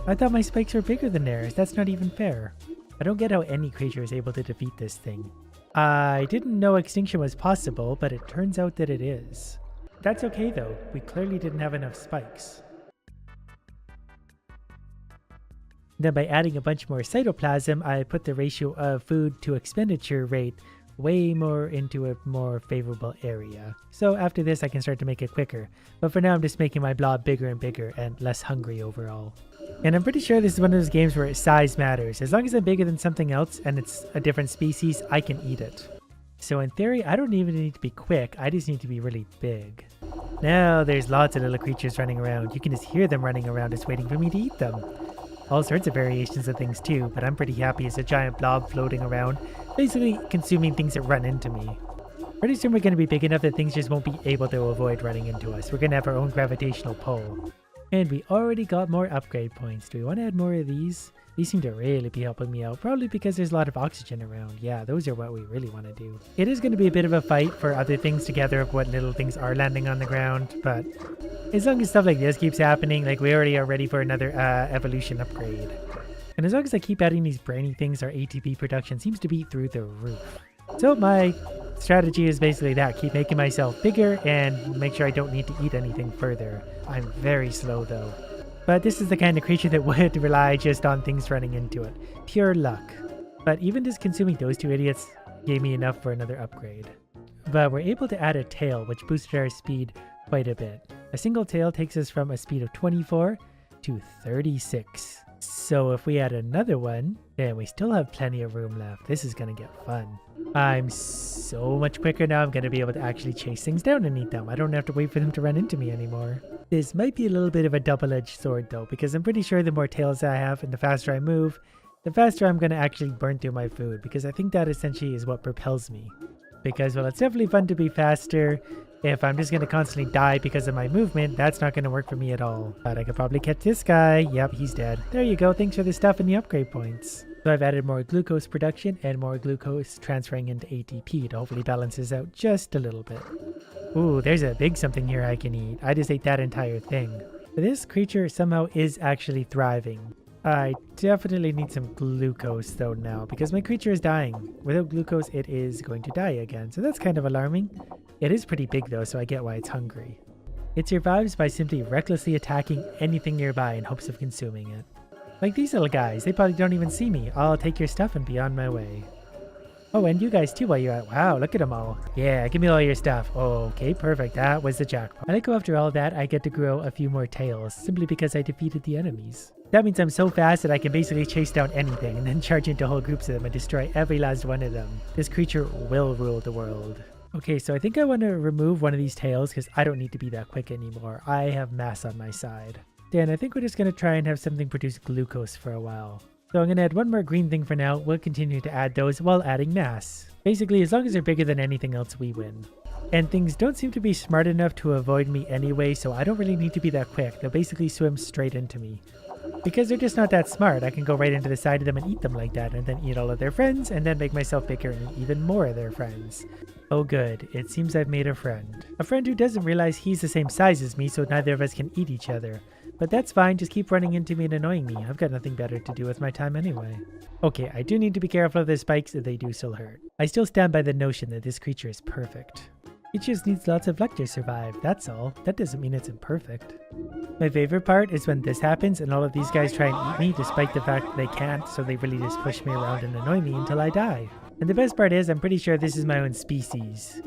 I thought my spikes were bigger than theirs. That's not even fair. I don't get how any creature is able to defeat this thing. I didn't know extinction was possible, but it turns out that it is. That's okay though, we clearly didn't have enough spikes. Then by adding a bunch more cytoplasm, I put the ratio of food to expenditure rate way more into a more favorable area. So after this I can start to make it quicker, but for now I'm just making my blob bigger and bigger and less hungry overall. And I'm pretty sure this is one of those games where size matters. As long as I'm bigger than something else and it's a different species, I can eat it. So in theory, I don't even need to be quick, I just need to be really big. Now there's lots of little creatures running around. You can just hear them running around just waiting for me to eat them. All sorts of variations of things too, but I'm pretty happy as a giant blob floating around, basically consuming things that run into me. Pretty soon we're going to be big enough that things just won't be able to avoid running into us. We're going to have our own gravitational pull. And we already got more upgrade points. Do we want to add more of these? These seem to really be helping me out, probably because there's a lot of oxygen around. Yeah, those are what we really want to do. It is going to be a bit of a fight for other things to gather up what little things are landing on the ground, but as long as stuff like this keeps happening, like we already are ready for another evolution upgrade. And as long as I keep adding these brainy things, our ATP production seems to be through the roof. So my strategy is basically that, keep making myself bigger and make sure I don't need to eat anything further. I'm very slow though. But this is the kind of creature that would rely just on things running into it. Pure luck. But even just consuming those two idiots gave me enough for another upgrade. but we're able to add a tail, which boosted our speed quite a bit. A single tail takes us from a speed of 24 to 36. So if we add another one, then we still have plenty of room left. This is going to get fun. I'm so much quicker now. I'm going to be able to actually chase things down and eat them. I don't have to wait for them to run into me anymore. This might be a little bit of a double-edged sword though, because I'm pretty sure the more tails I have and the faster I move, the faster I'm going to actually burn through my food, because I think that essentially is what propels me. Because, well, it's definitely fun to be faster. If I'm just going to constantly die because of my movement, that's not going to work for me at all. But I could probably catch this guy. Yep, he's dead. There you go. Thanks for the stuff and the upgrade points. So I've added more glucose production and more glucose transferring into ATP to hopefully balance this out just a little bit. Ooh, there's a big something here I can eat. I just ate that entire thing. But this creature somehow is actually thriving. I definitely need some glucose though now, because my creature is dying. Without glucose, it is going to die again. So that's kind of alarming. It is pretty big though, so I get why it's hungry. It survives by simply recklessly attacking anything nearby in hopes of consuming it. Like these little guys, they probably don't even see me. I'll take your stuff and be on my way. Oh, and you guys too while you're at. Wow, look at them all. Yeah, give me all your stuff. Oh, okay, perfect. That was the jackpot. I like how after all that, I get to grow a few more tails, simply because I defeated the enemies. That means I'm so fast that I can basically chase down anything and then charge into whole groups of them and destroy every last one of them. This creature will rule the world. Okay, so I think I want to remove one of these tails because I don't need to be that quick anymore. I have mass on my side. Then I think we're just going to try and have something produce glucose for a while. So I'm going to add one more green thing for now. We'll continue to add those while adding mass. Basically, as long as they're bigger than anything else, we win. And things don't seem to be smart enough to avoid me anyway, so I don't really need to be that quick. They'll basically swim straight into me. Because they're just not that smart, I can go right into the side of them and eat them like that, and then eat all of their friends, and then make myself bigger and eat even more of their friends. Oh good, it seems I've made a friend. A friend who doesn't realize he's the same size as me, so neither of us can eat each other. But that's fine, just keep running into me and annoying me. I've got nothing better to do with my time anyway. Okay, I do need to be careful of the spikes, they do still hurt. I still stand by the notion that this creature is perfect. It just needs lots of luck to survive, that's all. That doesn't mean it's imperfect. My favorite part is when this happens and all of these guys try and eat me despite the fact that they can't, so they really just push me around and annoy me until I die. And the best part is, I'm pretty sure this is my own species.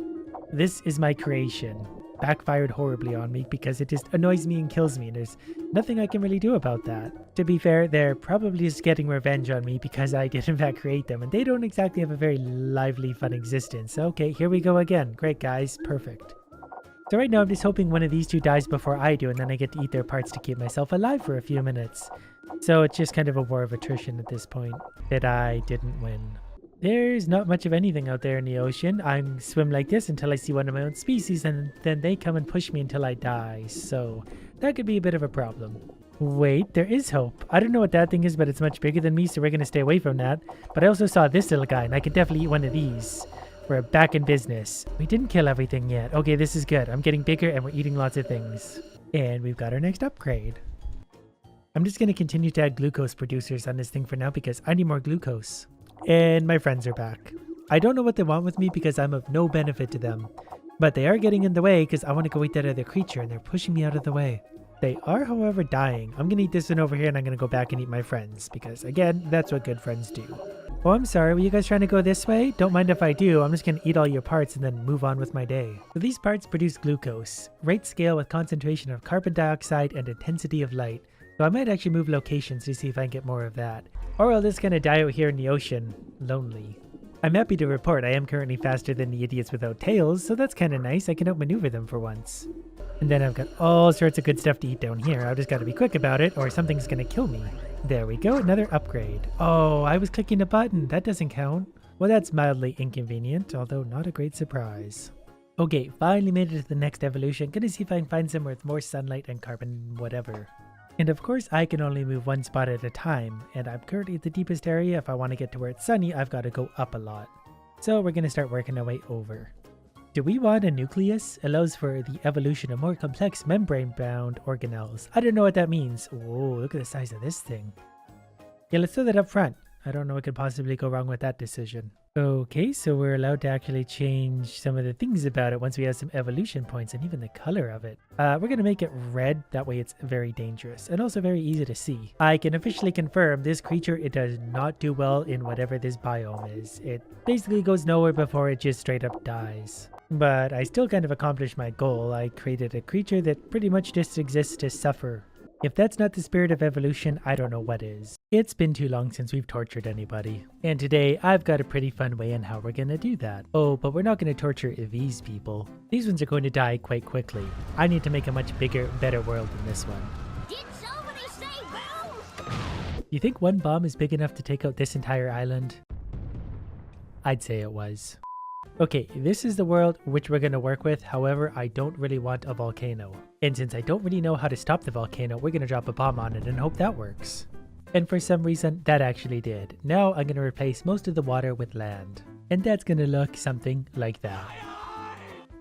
This is my creation. Backfired horribly on me because it just annoys me and kills me, and there's nothing I can really do about that. To be fair, they're probably just getting revenge on me because I did in fact create them, and they don't exactly have a very lively, fun existence. Okay, here we go again. Great guys, perfect. So right now I'm just hoping one of these two dies before I do, and then I get to eat their parts to keep myself alive for a few minutes. So it's just kind of a war of attrition at this point that I didn't win. There's not much of anything out there in the ocean. I swim like this until I see one of my own species, and then they come and push me until I die, so that could be a bit of a problem. Wait, there is hope. I don't know what that thing is, but it's much bigger than me, so we're going to stay away from that. But I also saw this little guy, and I could definitely eat one of these. We're back in business. We didn't kill everything yet. Okay, this is good. I'm getting bigger, and we're eating lots of things. And we've got our next upgrade. I'm just going to continue to add glucose producers on this thing for now because I need more glucose. And my friends are back. I don't know what they want with me because I'm of no benefit to them. But they are getting in the way because I want to go eat that other creature and they're pushing me out of the way. They are, however, dying. I'm going to eat this one over here and I'm going to go back and eat my friends because, again, that's what good friends do. Oh, I'm sorry. Were you guys trying to go this way? Don't mind if I do. I'm just going to eat all your parts and then move on with my day. So these parts produce glucose. Rate scale with concentration of carbon dioxide and intensity of light. So I might actually move locations to see if I can get more of that. Or I'll just kind of die out here in the ocean, lonely. I'm happy to report I am currently faster than the idiots without tails, so that's kind of nice. I can outmaneuver them for once. And then I've got all sorts of good stuff to eat down here. I've just got to be quick about it or something's going to kill me. There we go, another upgrade. Oh, I was clicking a button. That doesn't count. Well, that's mildly inconvenient, although not a great surprise. Okay, finally made it to the next evolution. Gonna see if I can find somewhere with more sunlight and carbon whatever. And of course, I can only move one spot at a time, and I'm currently at the deepest area. If I want to get to where it's sunny, I've got to go up a lot. So we're going to start working our way over. Do we want a nucleus? Allows for the evolution of more complex membrane-bound organelles. I don't know what that means. Whoa, look at the size of this thing. Yeah, let's throw that up front. I don't know what could possibly go wrong with that decision. Okay, so we're allowed to actually change some of the things about it once we have some evolution points and even the color of it. We're going to make it red, that way it's very dangerous and also very easy to see. I can officially confirm this creature, it does not do well in whatever this biome is. It basically goes nowhere before it just straight up dies. But I still kind of accomplished my goal. I created a creature that pretty much just exists to suffer. If that's not the spirit of evolution, I don't know what is. It's been too long since we've tortured anybody. And today, I've got a pretty fun way on how we're gonna do that. Oh, but we're not gonna torture these people. These ones are going to die quite quickly. I need to make a much bigger, better world than this one. Did somebody say boom? You think one bomb is big enough to take out this entire island? I'd say it was. Okay, this is the world which we're going to work with. However, I don't really want a volcano. And since I don't really know how to stop the volcano, we're going to drop a bomb on it and hope that works. And for some reason, that actually did. Now I'm going to replace most of the water with land. And that's going to look something like that.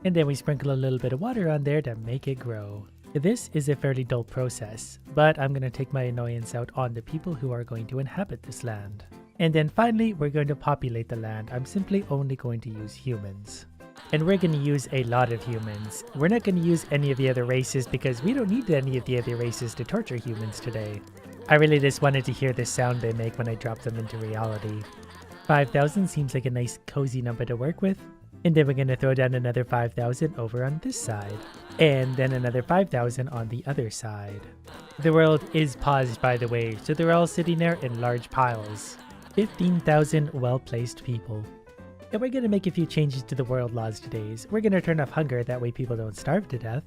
And then we sprinkle a little bit of water on there to make it grow. This is a fairly dull process, but I'm going to take my annoyance out on the people who are going to inhabit this land. And then finally, we're going to populate the land. I'm simply only going to use humans. And we're going to use a lot of humans. We're not going to use any of the other races because we don't need any of the other races to torture humans today. I really just wanted to hear the sound they make when I drop them into reality. 5,000 seems like a nice cozy number to work with. And then we're going to throw down another 5,000 over on this side. And then another 5,000 on the other side. The world is paused, by the way, so they're all sitting there in large piles. 15,000 well-placed people. And we're going to make a few changes to the world laws today. We're going to turn off hunger, that way people don't starve to death.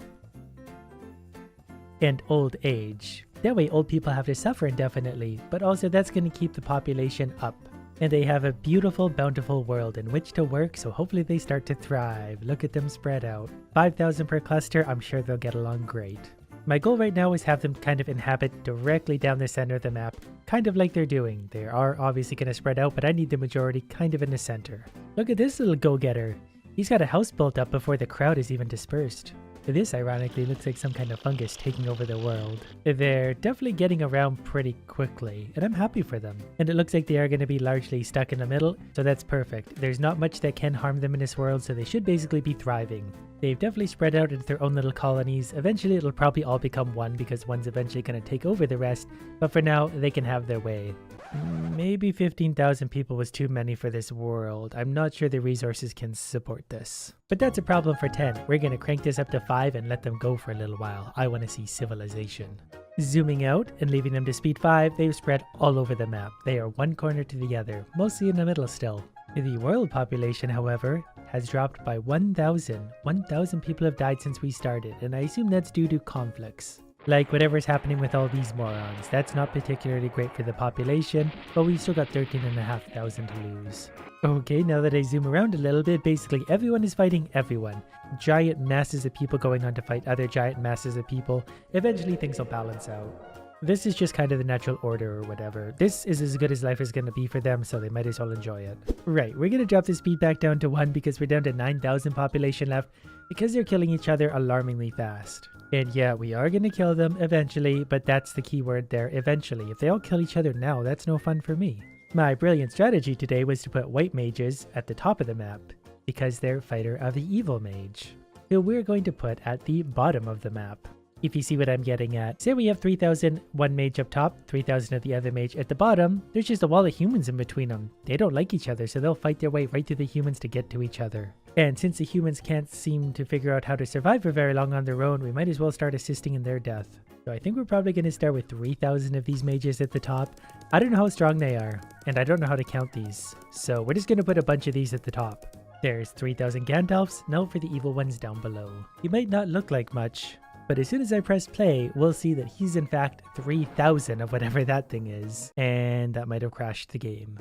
And old age. That way old people have to suffer indefinitely, but also that's going to keep the population up. And they have a beautiful, bountiful world in which to work, so hopefully they start to thrive. Look at them spread out. 5,000 per cluster, I'm sure they'll get along great. My goal right now is have them kind of inhabit directly down the center of the map, kind of like they're doing. They are obviously going to spread out, but I need the majority kind of in the center. Look at this little go-getter. He's got a house built up before the crowd is even dispersed. This ironically looks like some kind of fungus taking over the world. They're definitely getting around pretty quickly, and I'm happy for them. And it looks like they are going to be largely stuck in the middle, so that's perfect. There's not much that can harm them in this world, so they should basically be thriving. They've definitely spread out into their own little colonies. Eventually it'll probably all become one because one's eventually going to take over the rest, but for now they can have their way. Maybe 15,000 people was too many for this world. I'm not sure the resources can support this. But that's a problem for 10. We're going to crank this up to 5 and let them go for a little while. I want to see civilization. Zooming out and leaving them to speed 5, they've spread all over the map. They are one corner to the other, mostly in the middle still. The world population, however, has dropped by 1,000. 1,000 people have died since we started, and I assume that's due to conflicts. Like whatever's happening with all these morons. That's not particularly great for the population, but we've still got 13,500 to lose. Okay, now that I zoom around a little bit, basically everyone is fighting everyone. Giant masses of people going on to fight other giant masses of people. Eventually things will balance out. This is just kind of the natural order or whatever. This is as good as life is going to be for them, so they might as well enjoy it. Right, we're going to drop the speed back down to 1 because we're down to 9,000 population left because they're killing each other alarmingly fast. And yeah, we are going to kill them eventually, but that's the key word there, eventually. If they all kill each other now, that's no fun for me. My brilliant strategy today was to put white mages at the top of the map because they're fighter of the evil mage, who we're going to put at the bottom of the map. If you see what I'm getting at. Say we have 3,000 one mage up top, 3,000 of the other mage at the bottom. There's just a wall of humans in between them. They don't like each other, so they'll fight their way right through the humans to get to each other. And since the humans can't seem to figure out how to survive for very long on their own, we might as well start assisting in their death. So I think we're probably going to start with 3,000 of these mages at the top. I don't know how strong they are, and I don't know how to count these. So we're just going to put a bunch of these at the top. There's 3,000 Gandalfs, now for the evil ones down below. He might not look like much, but as soon as I press play, we'll see that he's in fact 3,000 of whatever that thing is. And that might have crashed the game.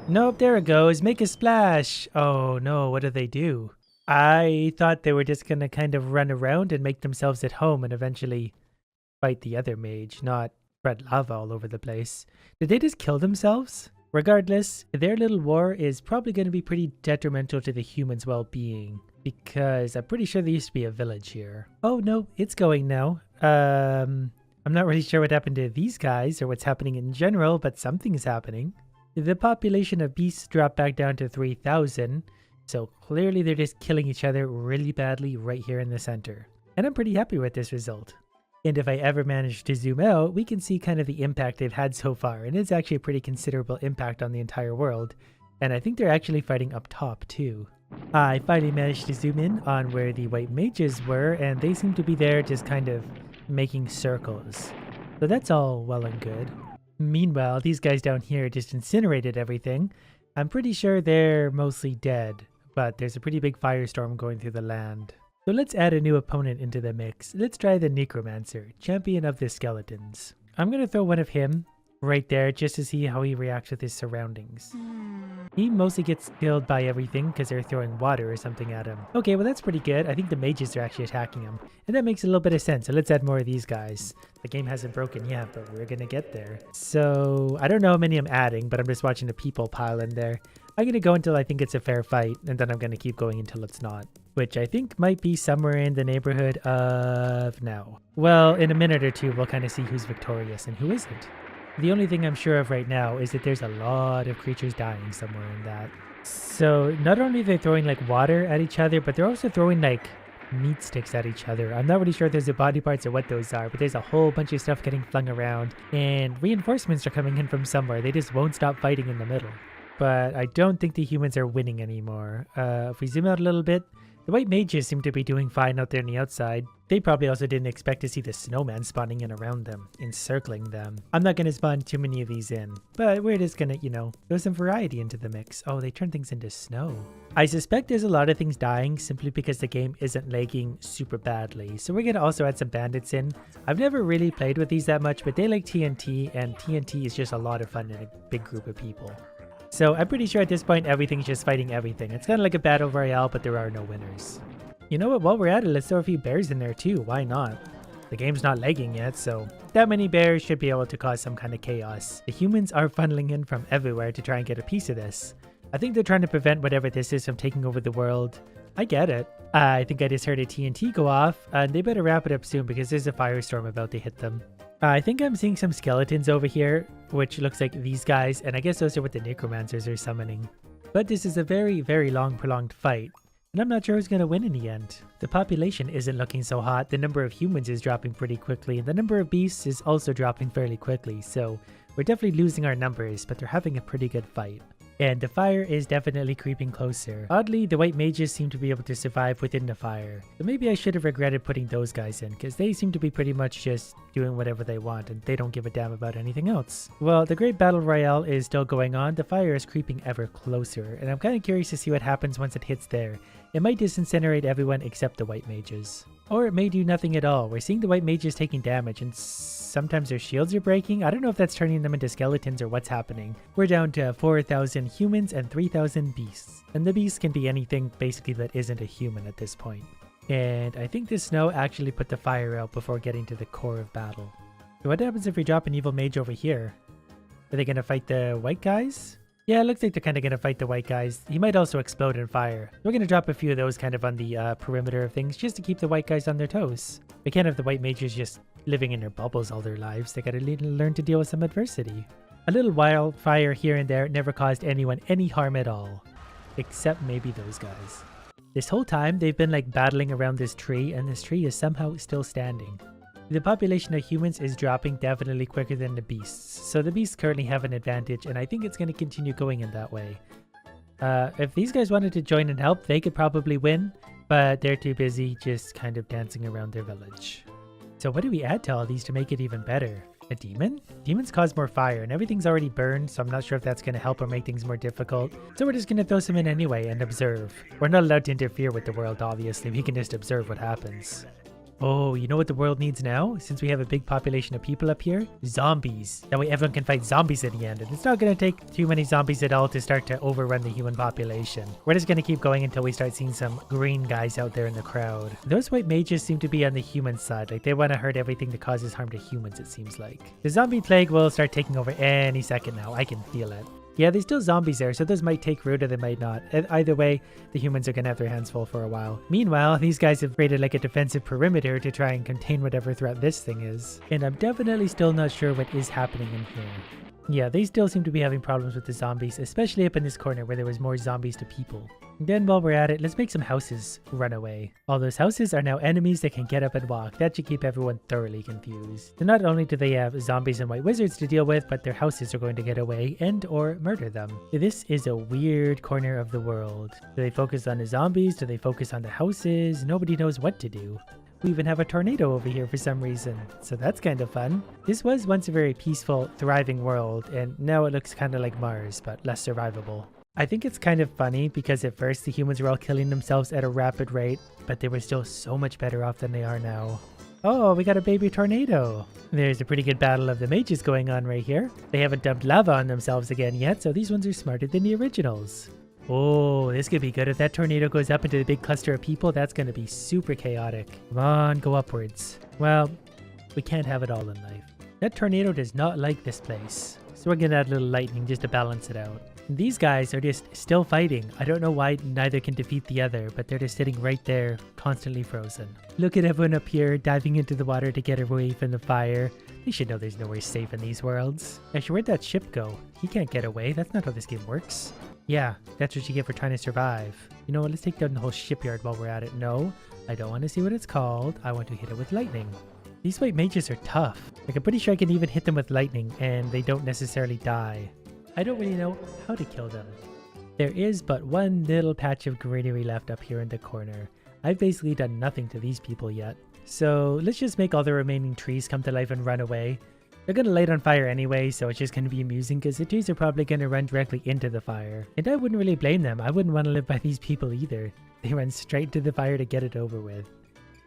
Nope, there it goes. Make a splash. Oh no, what do they do? I thought they were just gonna kind of run around and make themselves at home and eventually fight the other mage, not spread lava all over the place. Did they just kill themselves? Regardless, their little war is probably going to be pretty detrimental to the humans' well-being. Because I'm pretty sure there used to be a village here. Oh no, it's going now. I'm not really sure what happened to these guys or what's happening in general, but something's happening. The population of beasts dropped back down to 3,000, so clearly they're just killing each other really badly right here in the center. And I'm pretty happy with this result. And if I ever manage to zoom out, we can see kind of the impact they've had so far, and it's actually a pretty considerable impact on the entire world. And I think they're actually fighting up top too. I finally managed to zoom in on where the white mages were, and they seem to be there just kind of making circles. So that's all well and good. Meanwhile, these guys down here just incinerated everything. I'm pretty sure they're mostly dead, but there's a pretty big firestorm going through the land. So let's add a new opponent into the mix. Let's try the Necromancer, champion of the skeletons. I'm going to throw one of him right there just to see how he reacts with his surroundings. He mostly gets killed by everything because they're throwing water or something at him. Okay, well that's pretty good. I think the mages are actually attacking him. And that makes a little bit of sense. So let's add more of these guys. The game hasn't broken yet, but we're going to get there. So I don't know how many I'm adding, but I'm just watching the people pile in there. I'm going to go until I think it's a fair fight, and then I'm going to keep going until it's not. Which I think might be somewhere in the neighborhood of now. Well, in a minute or two, we'll kind of see who's victorious and who isn't. The only thing I'm sure of right now is that there's a lot of creatures dying somewhere in that. So not only are they throwing like water at each other, but they're also throwing like meat sticks at each other. I'm not really sure if there's the body parts or what those are, but there's a whole bunch of stuff getting flung around, and reinforcements are coming in from somewhere. They just won't stop fighting in the middle. But I don't think the humans are winning anymore. If we zoom out a little bit, the white mages seem to be doing fine out there on the outside. They probably also didn't expect to see the snowman spawning in around them, encircling them. I'm not going to spawn too many of these in, but we're just going to, throw some variety into the mix. Oh, they turn things into snow. I suspect there's a lot of things dying simply because the game isn't lagging super badly. So we're going to also add some bandits in. I've never really played with these that much, but they like TNT, and TNT is just a lot of fun in a big group of people. So I'm pretty sure at this point everything's just fighting everything. It's kind of like a battle royale, but there are no winners. You know what, while we're at it, let's throw a few bears in there too. Why not? The game's not lagging yet, so that many bears should be able to cause some kind of chaos. The humans are funneling in from everywhere to try and get a piece of this. I think they're trying to prevent whatever this is from taking over the world. I get it. I think I just heard a TNT go off, and they better wrap it up soon because there's a firestorm about to hit them. I think I'm seeing some skeletons over here, which looks like these guys, and I guess those are what the necromancers are summoning. But this is a very, very long, prolonged fight, and I'm not sure who's going to win in the end. The population isn't looking so hot, the number of humans is dropping pretty quickly, and the number of beasts is also dropping fairly quickly, so we're definitely losing our numbers, but they're having a pretty good fight. And the fire is definitely creeping closer. Oddly, the white mages seem to be able to survive within the fire. So maybe I should have regretted putting those guys in, because they seem to be pretty much just doing whatever they want, and they don't give a damn about anything else. Well, the great battle royale is still going on. The fire is creeping ever closer, and I'm kind of curious to see what happens once it hits there. It might disintegrate everyone except the white mages. Or it may do nothing at all. We're seeing the white mages taking damage, and sometimes their shields are breaking. I don't know if that's turning them into skeletons or what's happening. We're down to 4,000 humans and 3,000 beasts. And the beasts can be anything basically that isn't a human at this point. And I think the snow actually put the fire out before getting to the core of battle. So what happens if we drop an evil mage over here? Are they going to fight the white guys? Yeah, it looks like they're kind of going to fight the white guys. He might also explode in fire. We're going to drop a few of those kind of on the perimeter of things just to keep the white guys on their toes. We can't have the white mages just living in their bubbles all their lives. They got to learn to deal with some adversity. A little wildfire here and there never caused anyone any harm at all. Except maybe those guys. This whole time they've been like battling around this tree, and this tree is somehow still standing. The population of humans is dropping definitely quicker than the beasts, so the beasts currently have an advantage, and I think it's going to continue going in that way. If these guys wanted to join and help, they could probably win, but they're too busy just kind of dancing around their village. So what do we add to all these to make it even better? A demon? Demons cause more fire, and everything's already burned, so I'm not sure if that's going to help or make things more difficult. So we're just going to throw some in anyway and observe. We're not allowed to interfere with the world, obviously. We can just observe what happens. Oh, you know what the world needs now? Since we have a big population of people up here? Zombies. That way everyone can fight zombies at the end. And it's not going to take too many zombies at all to start to overrun the human population. We're just going to keep going until we start seeing some green guys out there in the crowd. Those white mages seem to be on the human side. Like they want to hurt everything that causes harm to humans, it seems like. The zombie plague will start taking over any second now. I can feel it. Yeah, there's still zombies there, so those might take root or they might not. Either way, the humans are going to have their hands full for a while. Meanwhile, these guys have created like a defensive perimeter to try and contain whatever threat this thing is. And I'm definitely still not sure what is happening in here. Yeah, they still seem to be having problems with the zombies, especially up in this corner where there was more zombies to people. And then while we're at it, let's make some houses run away. All those houses are now enemies that can get up and walk. That should keep everyone thoroughly confused. So not only do they have zombies and white wizards to deal with, but their houses are going to get away and or murder them. This is a weird corner of the world. Do they focus on the zombies? Do they focus on the houses? Nobody knows what to do. We even have a tornado over here for some reason, so that's kind of fun. This was once a very peaceful, thriving world, and now it looks kind of like Mars, but less survivable. I think it's kind of funny because at first the humans were all killing themselves at a rapid rate, but they were still so much better off than they are now. Oh, we got a baby tornado. There's a pretty good battle of the mages going on right here. They haven't dumped lava on themselves again yet, so these ones are smarter than the originals. Oh, this could be good. If that tornado goes up into the big cluster of people, that's going to be super chaotic. Come on, go upwards. Well, we can't have it all in life. That tornado does not like this place, so we're going to add a little lightning just to balance it out. And these guys are just still fighting. I don't know why neither can defeat the other, but they're just sitting right there, constantly frozen. Look at everyone up here diving into the water to get away from the fire. They should know there's nowhere safe in these worlds. Actually, where'd that ship go? He can't get away. That's not how this game works. Yeah, that's what you get for trying to survive. You know what, let's take down the whole shipyard while we're at it. No, I don't want to see what it's called. I want to hit it with lightning. These white mages are tough. Like, I'm pretty sure I can even hit them with lightning and they don't necessarily die. I don't really know how to kill them. There is but one little patch of greenery left up here in the corner. I've basically done nothing to these people yet. So let's just make all the remaining trees come to life and run away. They're going to light on fire anyway, so it's just going to be amusing because the trees are probably going to run directly into the fire. And I wouldn't really blame them. I wouldn't want to live by these people either. They run straight to the fire to get it over with.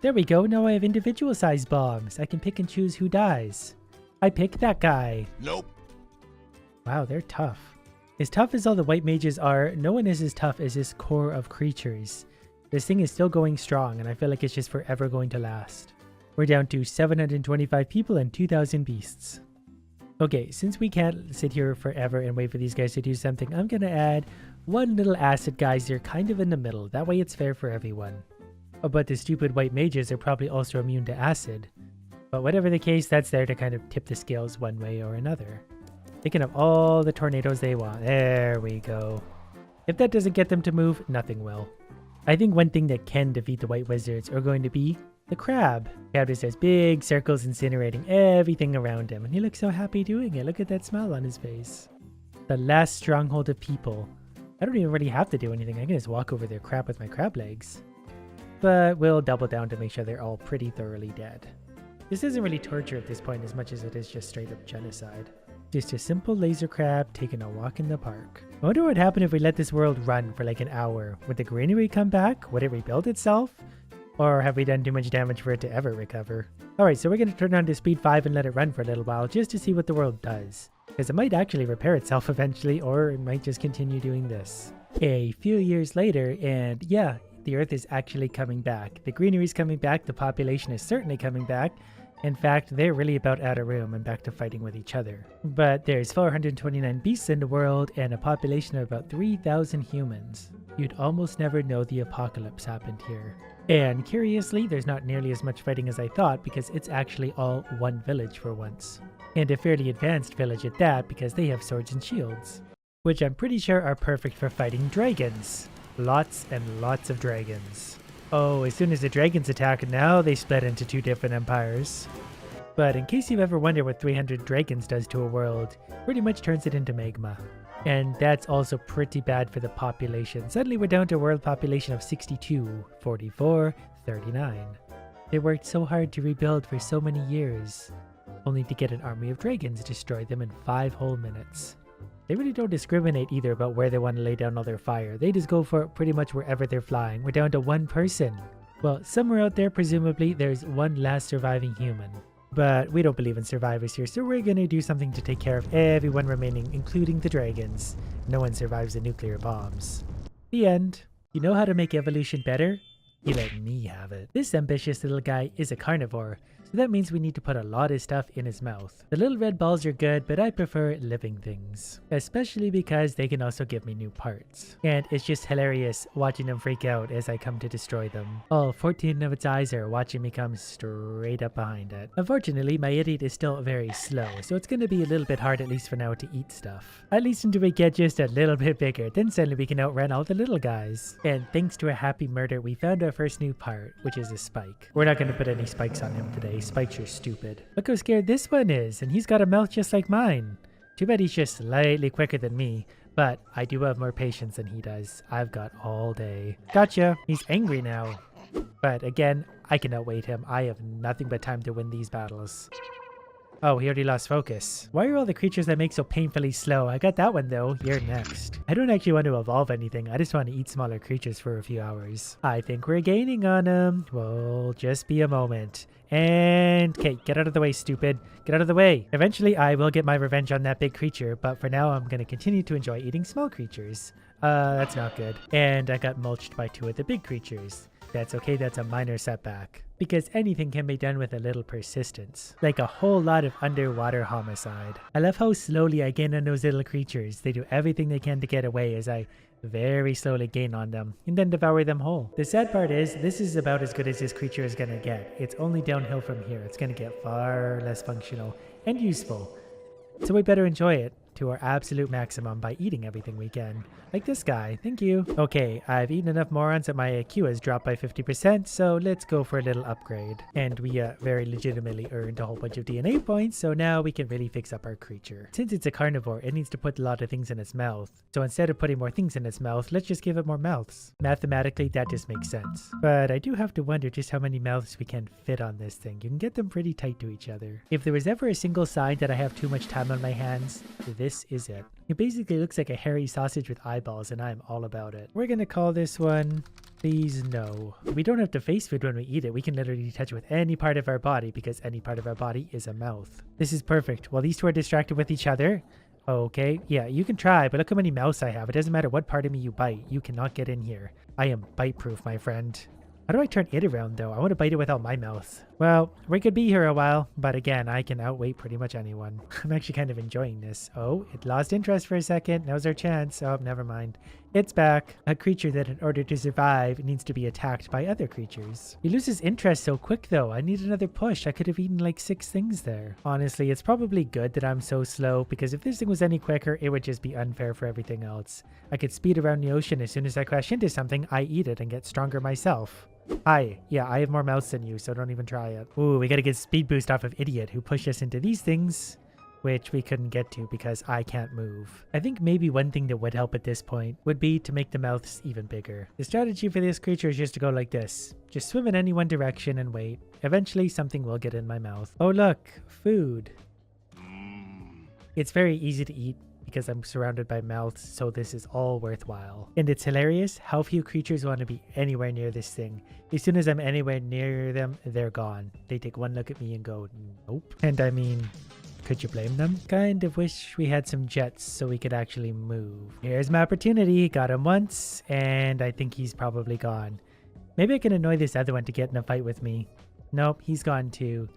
There we go. Now I have individual sized bombs. I can pick and choose who dies. I picked that guy. Nope. Wow, they're tough. As tough as all the white mages are, no one is as tough as this core of creatures. This thing is still going strong, and I feel like it's just forever going to last. We're down to 725 people and 2,000 beasts. Okay, since we can't sit here forever and wait for these guys to do something, I'm going to add one little acid geyser kind of in the middle. That way it's fair for everyone. Oh, but the stupid white mages are probably also immune to acid. But whatever the case, that's there to kind of tip the scales one way or another. They can have all the tornadoes they want. There we go. If that doesn't get them to move, nothing will. I think one thing that can defeat the white wizards are going to be the crab. Crab just has big circles incinerating everything around him, and he looks so happy doing it. Look at that smile on his face. The last stronghold of people. I don't even really have to do anything. I can just walk over their crab with my crab legs. But we'll double down to make sure they're all pretty thoroughly dead. This isn't really torture at this point as much as it is just straight up genocide. Just a simple laser crab taking a walk in the park. I wonder what would happen if we let this world run for like an hour. Would the greenery come back? Would it rebuild itself? Or have we done too much damage for it to ever recover? Alright, so we're going to turn on to speed 5 and let it run for a little while just to see what the world does. Because it might actually repair itself eventually, or it might just continue doing this. A few years later, and yeah, the Earth is actually coming back. The greenery's coming back, the population is certainly coming back. In fact, they're really about out of room and back to fighting with each other. But there's 429 beasts in the world and a population of about 3,000 humans. You'd almost never know the apocalypse happened here. And curiously, there's not nearly as much fighting as I thought because it's actually all one village for once. And a fairly advanced village at that because they have swords and shields. Which I'm pretty sure are perfect for fighting dragons. Lots and lots of dragons. Oh, as soon as the dragons attack, now they split into two different empires. But in case you've ever wondered what 300 dragons does to a world, pretty much turns it into magma. And that's also pretty bad for the population. Suddenly we're down to a world population of 62, 44, 39. They worked so hard to rebuild for so many years, only to get an army of dragons destroy them in 5 whole minutes. They really don't discriminate either about where they want to lay down all their fire. They just go for it pretty much wherever they're flying. We're down to one person. Well, somewhere out there, presumably, there's one last surviving human. But we don't believe in survivors here, so we're gonna do something to take care of everyone remaining, including the dragons. No one survives the nuclear bombs. The end. You know how to make evolution better? He let me have it. This ambitious little guy is a carnivore, so that means we need to put a lot of stuff in his mouth. The little red balls are good, but I prefer living things, especially because they can also give me new parts. And it's just hilarious watching them freak out as I come to destroy them. All 14 of its eyes are watching me come straight up behind it. Unfortunately, my idiot is still very slow, so it's going to be a little bit hard, at least for now, to eat stuff. At least until we get just a little bit bigger, then suddenly we can outrun all the little guys. And thanks to a happy murder, we found our first new part, which is a spike. We're not going to put any spikes on him today. Spikes are stupid. Look how scared this one is, and he's got a mouth just like mine. Too bad he's just slightly quicker than me, but I do have more patience than he does. I've got all day. Gotcha! He's angry now. But again, I can outweight him. I have nothing but time to win these battles. Oh, he already lost focus. Why are all the creatures that make so painfully slow? I got that one though. You're next. I don't actually want to evolve anything. I just want to eat smaller creatures for a few hours. I think we're gaining on him. Well, just be a moment. And, okay, get out of the way, stupid. Get out of the way. Eventually, I will get my revenge on that big creature, but for now, I'm going to continue to enjoy eating small creatures. That's not good. And I got mulched by 2 of the big creatures. That's okay, that's a minor setback. Because anything can be done with a little persistence. Like a whole lot of underwater homicide. I love how slowly I gain on those little creatures. They do everything they can to get away as I very slowly gain on them and then devour them whole. The sad part is this is about as good as this creature is gonna get. It's only downhill from here. It's gonna get far less functional and useful. So we better enjoy it to our absolute maximum by eating everything we can. Like this guy. Thank you. Okay, I've eaten enough morons that my IQ has dropped by 50%, so let's go for a little upgrade. And we very legitimately earned a whole bunch of DNA points, so now we can really fix up our creature. Since it's a carnivore, it needs to put a lot of things in its mouth. So instead of putting more things in its mouth, let's just give it more mouths. Mathematically, that just makes sense. But I do have to wonder just how many mouths we can fit on this thing. You can get them pretty tight to each other. If there was ever a single sign that I have too much time on my hands, this is it. It basically looks like a hairy sausage with eyeballs, and I'm all about it. We're gonna call this one, please no. We don't have to face food when we eat it. We can literally touch it with any part of our body because any part of our body is a mouth. This is perfect. While these two are distracted with each other, okay, yeah, you can try, but look how many mouths I have. It doesn't matter what part of me you bite. You cannot get in here. I am bite-proof, my friend. How do I turn it around, though? I want to bite it without my mouth. Well, we could be here a while, but again, I can outweight pretty much anyone. I'm actually kind of enjoying this. Oh, it lost interest for a second. Now's our chance. Oh, never mind. It's back. A creature that, in order to survive, needs to be attacked by other creatures. He loses interest so quick, though. I need another push. I could have eaten like 6 things there. Honestly, it's probably good that I'm so slow, because if this thing was any quicker, it would just be unfair for everything else. I could speed around the ocean. As soon as I crash into something, I eat it and get stronger myself. Hi. Yeah, I have more mouths than you, so don't even try it. Ooh, we gotta get speed boost off of Idiot, who pushed us into these things, which we couldn't get to because I can't move. I think maybe one thing that would help at this point would be to make the mouths even bigger. The strategy for this creature is just to go like this. Just swim in any one direction and wait. Eventually, something will get in my mouth. Oh look, food. It's very easy to eat because I'm surrounded by mouths, so this is all worthwhile. And it's hilarious how few creatures want to be anywhere near this thing. As soon as I'm anywhere near them, they're gone. They take one look at me and go, nope. And I mean, could you blame them? Kind of wish we had some jets so we could actually move. Here's my opportunity. Got him once, and I think he's probably gone. Maybe I can annoy this other one to get in a fight with me. Nope, he's gone too.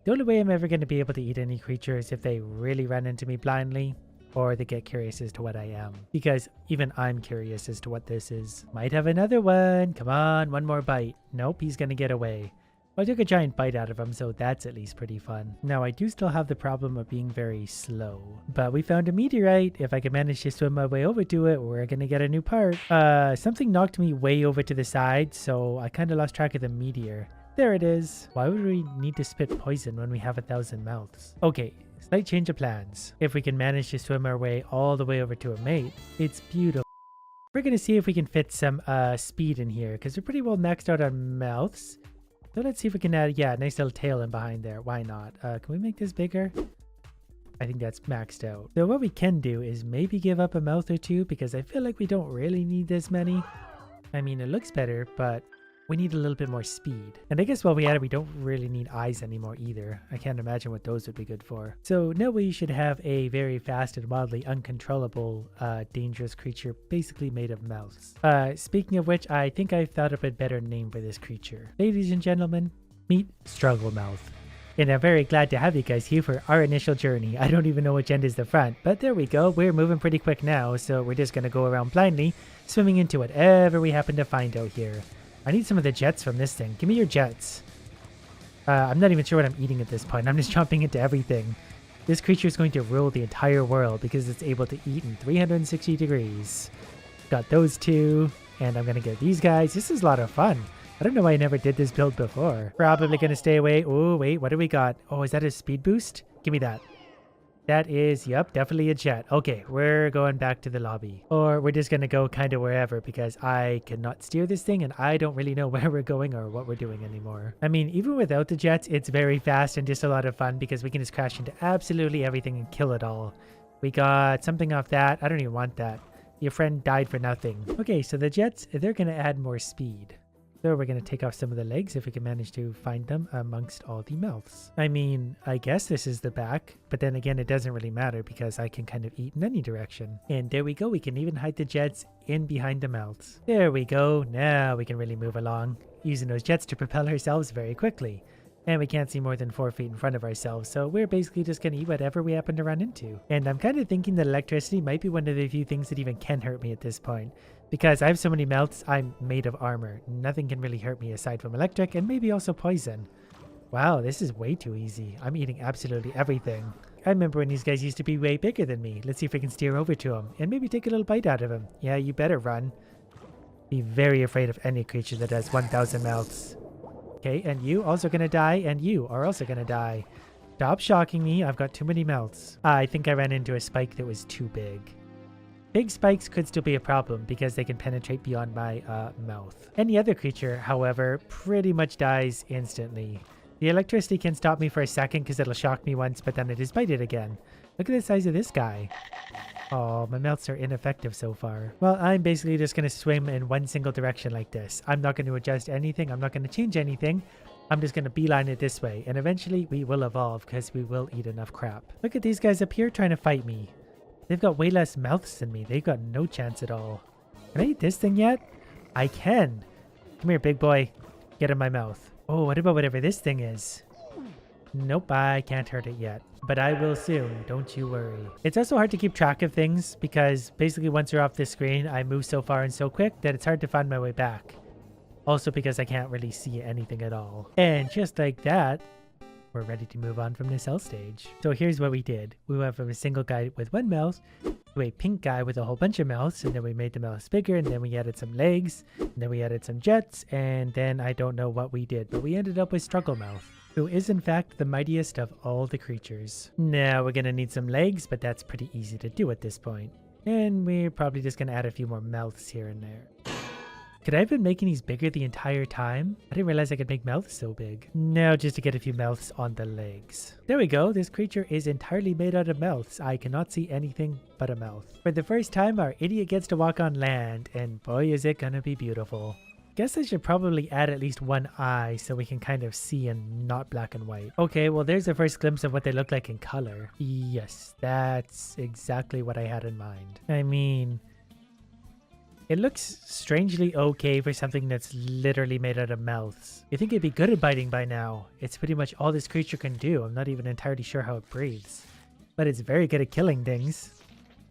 The only way I'm ever going to be able to eat any creature is if they really run into me blindly, or they get curious as to what I am. Because even I'm curious as to what this is. Might have another one. Come on, one more bite. Nope, he's gonna get away. Well, I took a giant bite out of him, so that's at least pretty fun. Now, I do still have the problem of being very slow. But we found a meteorite. If I can manage to swim my way over to it, we're gonna get a new part. Something knocked me way over to the side, so I kind of lost track of the meteor. There it is. Why would we need to spit poison when we have 1,000 mouths? Okay. Slight change of plans. If we can manage to swim our way all the way over to a mate, it's beautiful. We're going to see if we can fit some speed in here, because we're pretty well maxed out on mouths. So let's see if we can add, yeah, a nice little tail in behind there. Why not? Can we make this bigger? I think that's maxed out. So what we can do is maybe give up a mouth or two, because I feel like we don't really need this many. I mean, it looks better, but We need a little bit more speed. And I guess while we at it, we don't really need eyes anymore either. I can't imagine what those would be good for. So now we should have a very fast and wildly uncontrollable, dangerous creature basically made of mouths. Speaking of which, I think I've thought of a better name for this creature. Ladies and gentlemen, meet Struggle Mouth. And I'm very glad to have you guys here for our initial journey. I don't even know which end is the front, but there we go. We're moving pretty quick now, so we're just going to go around blindly, swimming into whatever we happen to find out here. I need some of the jets from this thing. Give me your jets. I'm not even sure what I'm eating at this point. I'm just jumping into everything. This creature is going to rule the entire world because it's able to eat in 360 degrees. Got those two, and I'm going to get these guys. This is a lot of fun. I don't know why I never did this build before. Probably going to stay away. Oh, wait, what do we got? Oh, is that a speed boost? Give me that. That is, yep, definitely a jet. Okay, we're going back to the lobby. Or we're just going to go kind of wherever because I cannot steer this thing and I don't really know where we're going or what we're doing anymore. I mean, even without the jets, it's very fast and just a lot of fun because we can just crash into absolutely everything and kill it all. We got something off that. I don't even want that. Your friend died for nothing. Okay, so the jets, they're going to add more speed. So we're going to take off some of the legs if we can manage to find them amongst all the mouths. I mean, I guess this is the back, but then again, it doesn't really matter because I can kind of eat in any direction. And there we go. We can even hide the jets in behind the mouths. There we go. Now we can really move along, using those jets to propel ourselves very quickly. And we can't see more than 4 feet in front of ourselves, so we're basically just going to eat whatever we happen to run into. And I'm kind of thinking that electricity might be one of the few things that even can hurt me at this point. Because I have so many melts, I'm made of armor. Nothing can really hurt me aside from electric and maybe also poison. Wow, this is way too easy. I'm eating absolutely everything. I remember when these guys used to be way bigger than me. Let's see if we can steer over to them and maybe take a little bite out of them. Yeah, you better run. Be very afraid of any creature that has 1,000 mouths. Okay, and you also gonna die, and you are also gonna die. Stop shocking me, I've got too many mouths. I think I ran into a spike that was too big. Big spikes could still be a problem because they can penetrate beyond my mouth. Any other creature, however, pretty much dies instantly. The electricity can stop me for a second because it'll shock me once, but then it is bited again. Look at the size of this guy. Oh, my melts are ineffective so far. Well, I'm basically just going to swim in one single direction like this. I'm not going to adjust anything. I'm not going to change anything. I'm just going to beeline it this way. And eventually we will evolve because we will eat enough crap. Look at these guys up here trying to fight me. They've got way less mouths than me. They've got no chance at all. Can I eat this thing yet? I can. Come here, big boy. Get in my mouth. Oh, what about whatever this thing is? Nope, I can't hurt it yet. But I will soon, don't you worry. It's also hard to keep track of things because basically once you're off this screen, I move so far and so quick that it's hard to find my way back. Also because I can't really see anything at all. And just like that, we're ready to move on from the cell stage. So here's what we did. We went from a single guy with one mouth to a pink guy with a whole bunch of mouths, and then we made the mouths bigger, and then we added some legs, and then we added some jets, and then I don't know what we did, but we ended up with Struggle Mouth, who is in fact the mightiest of all the creatures. Now we're gonna need some legs, but that's pretty easy to do at this point. And we're probably just gonna add a few more mouths here and there. Could I have been making these bigger the entire time? I didn't realize I could make mouths so big. Now just to get a few mouths on the legs. There we go. This creature is entirely made out of mouths. I cannot see anything but a mouth. For the first time, our idiot gets to walk on land, and boy is it gonna be beautiful. Guess I should probably add at least one eye so we can kind of see and not black and white. Okay, well there's the first glimpse of what they look like in color. Yes, that's exactly what I had in mind. I mean, it looks strangely okay for something that's literally made out of mouths. You think it'd be good at biting by now. It's pretty much all this creature can do. I'm not even entirely sure how it breathes. But it's very good at killing things.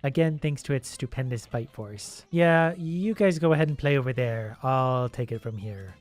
Again, thanks to its stupendous bite force. Yeah, you guys go ahead and play over there. I'll take it from here.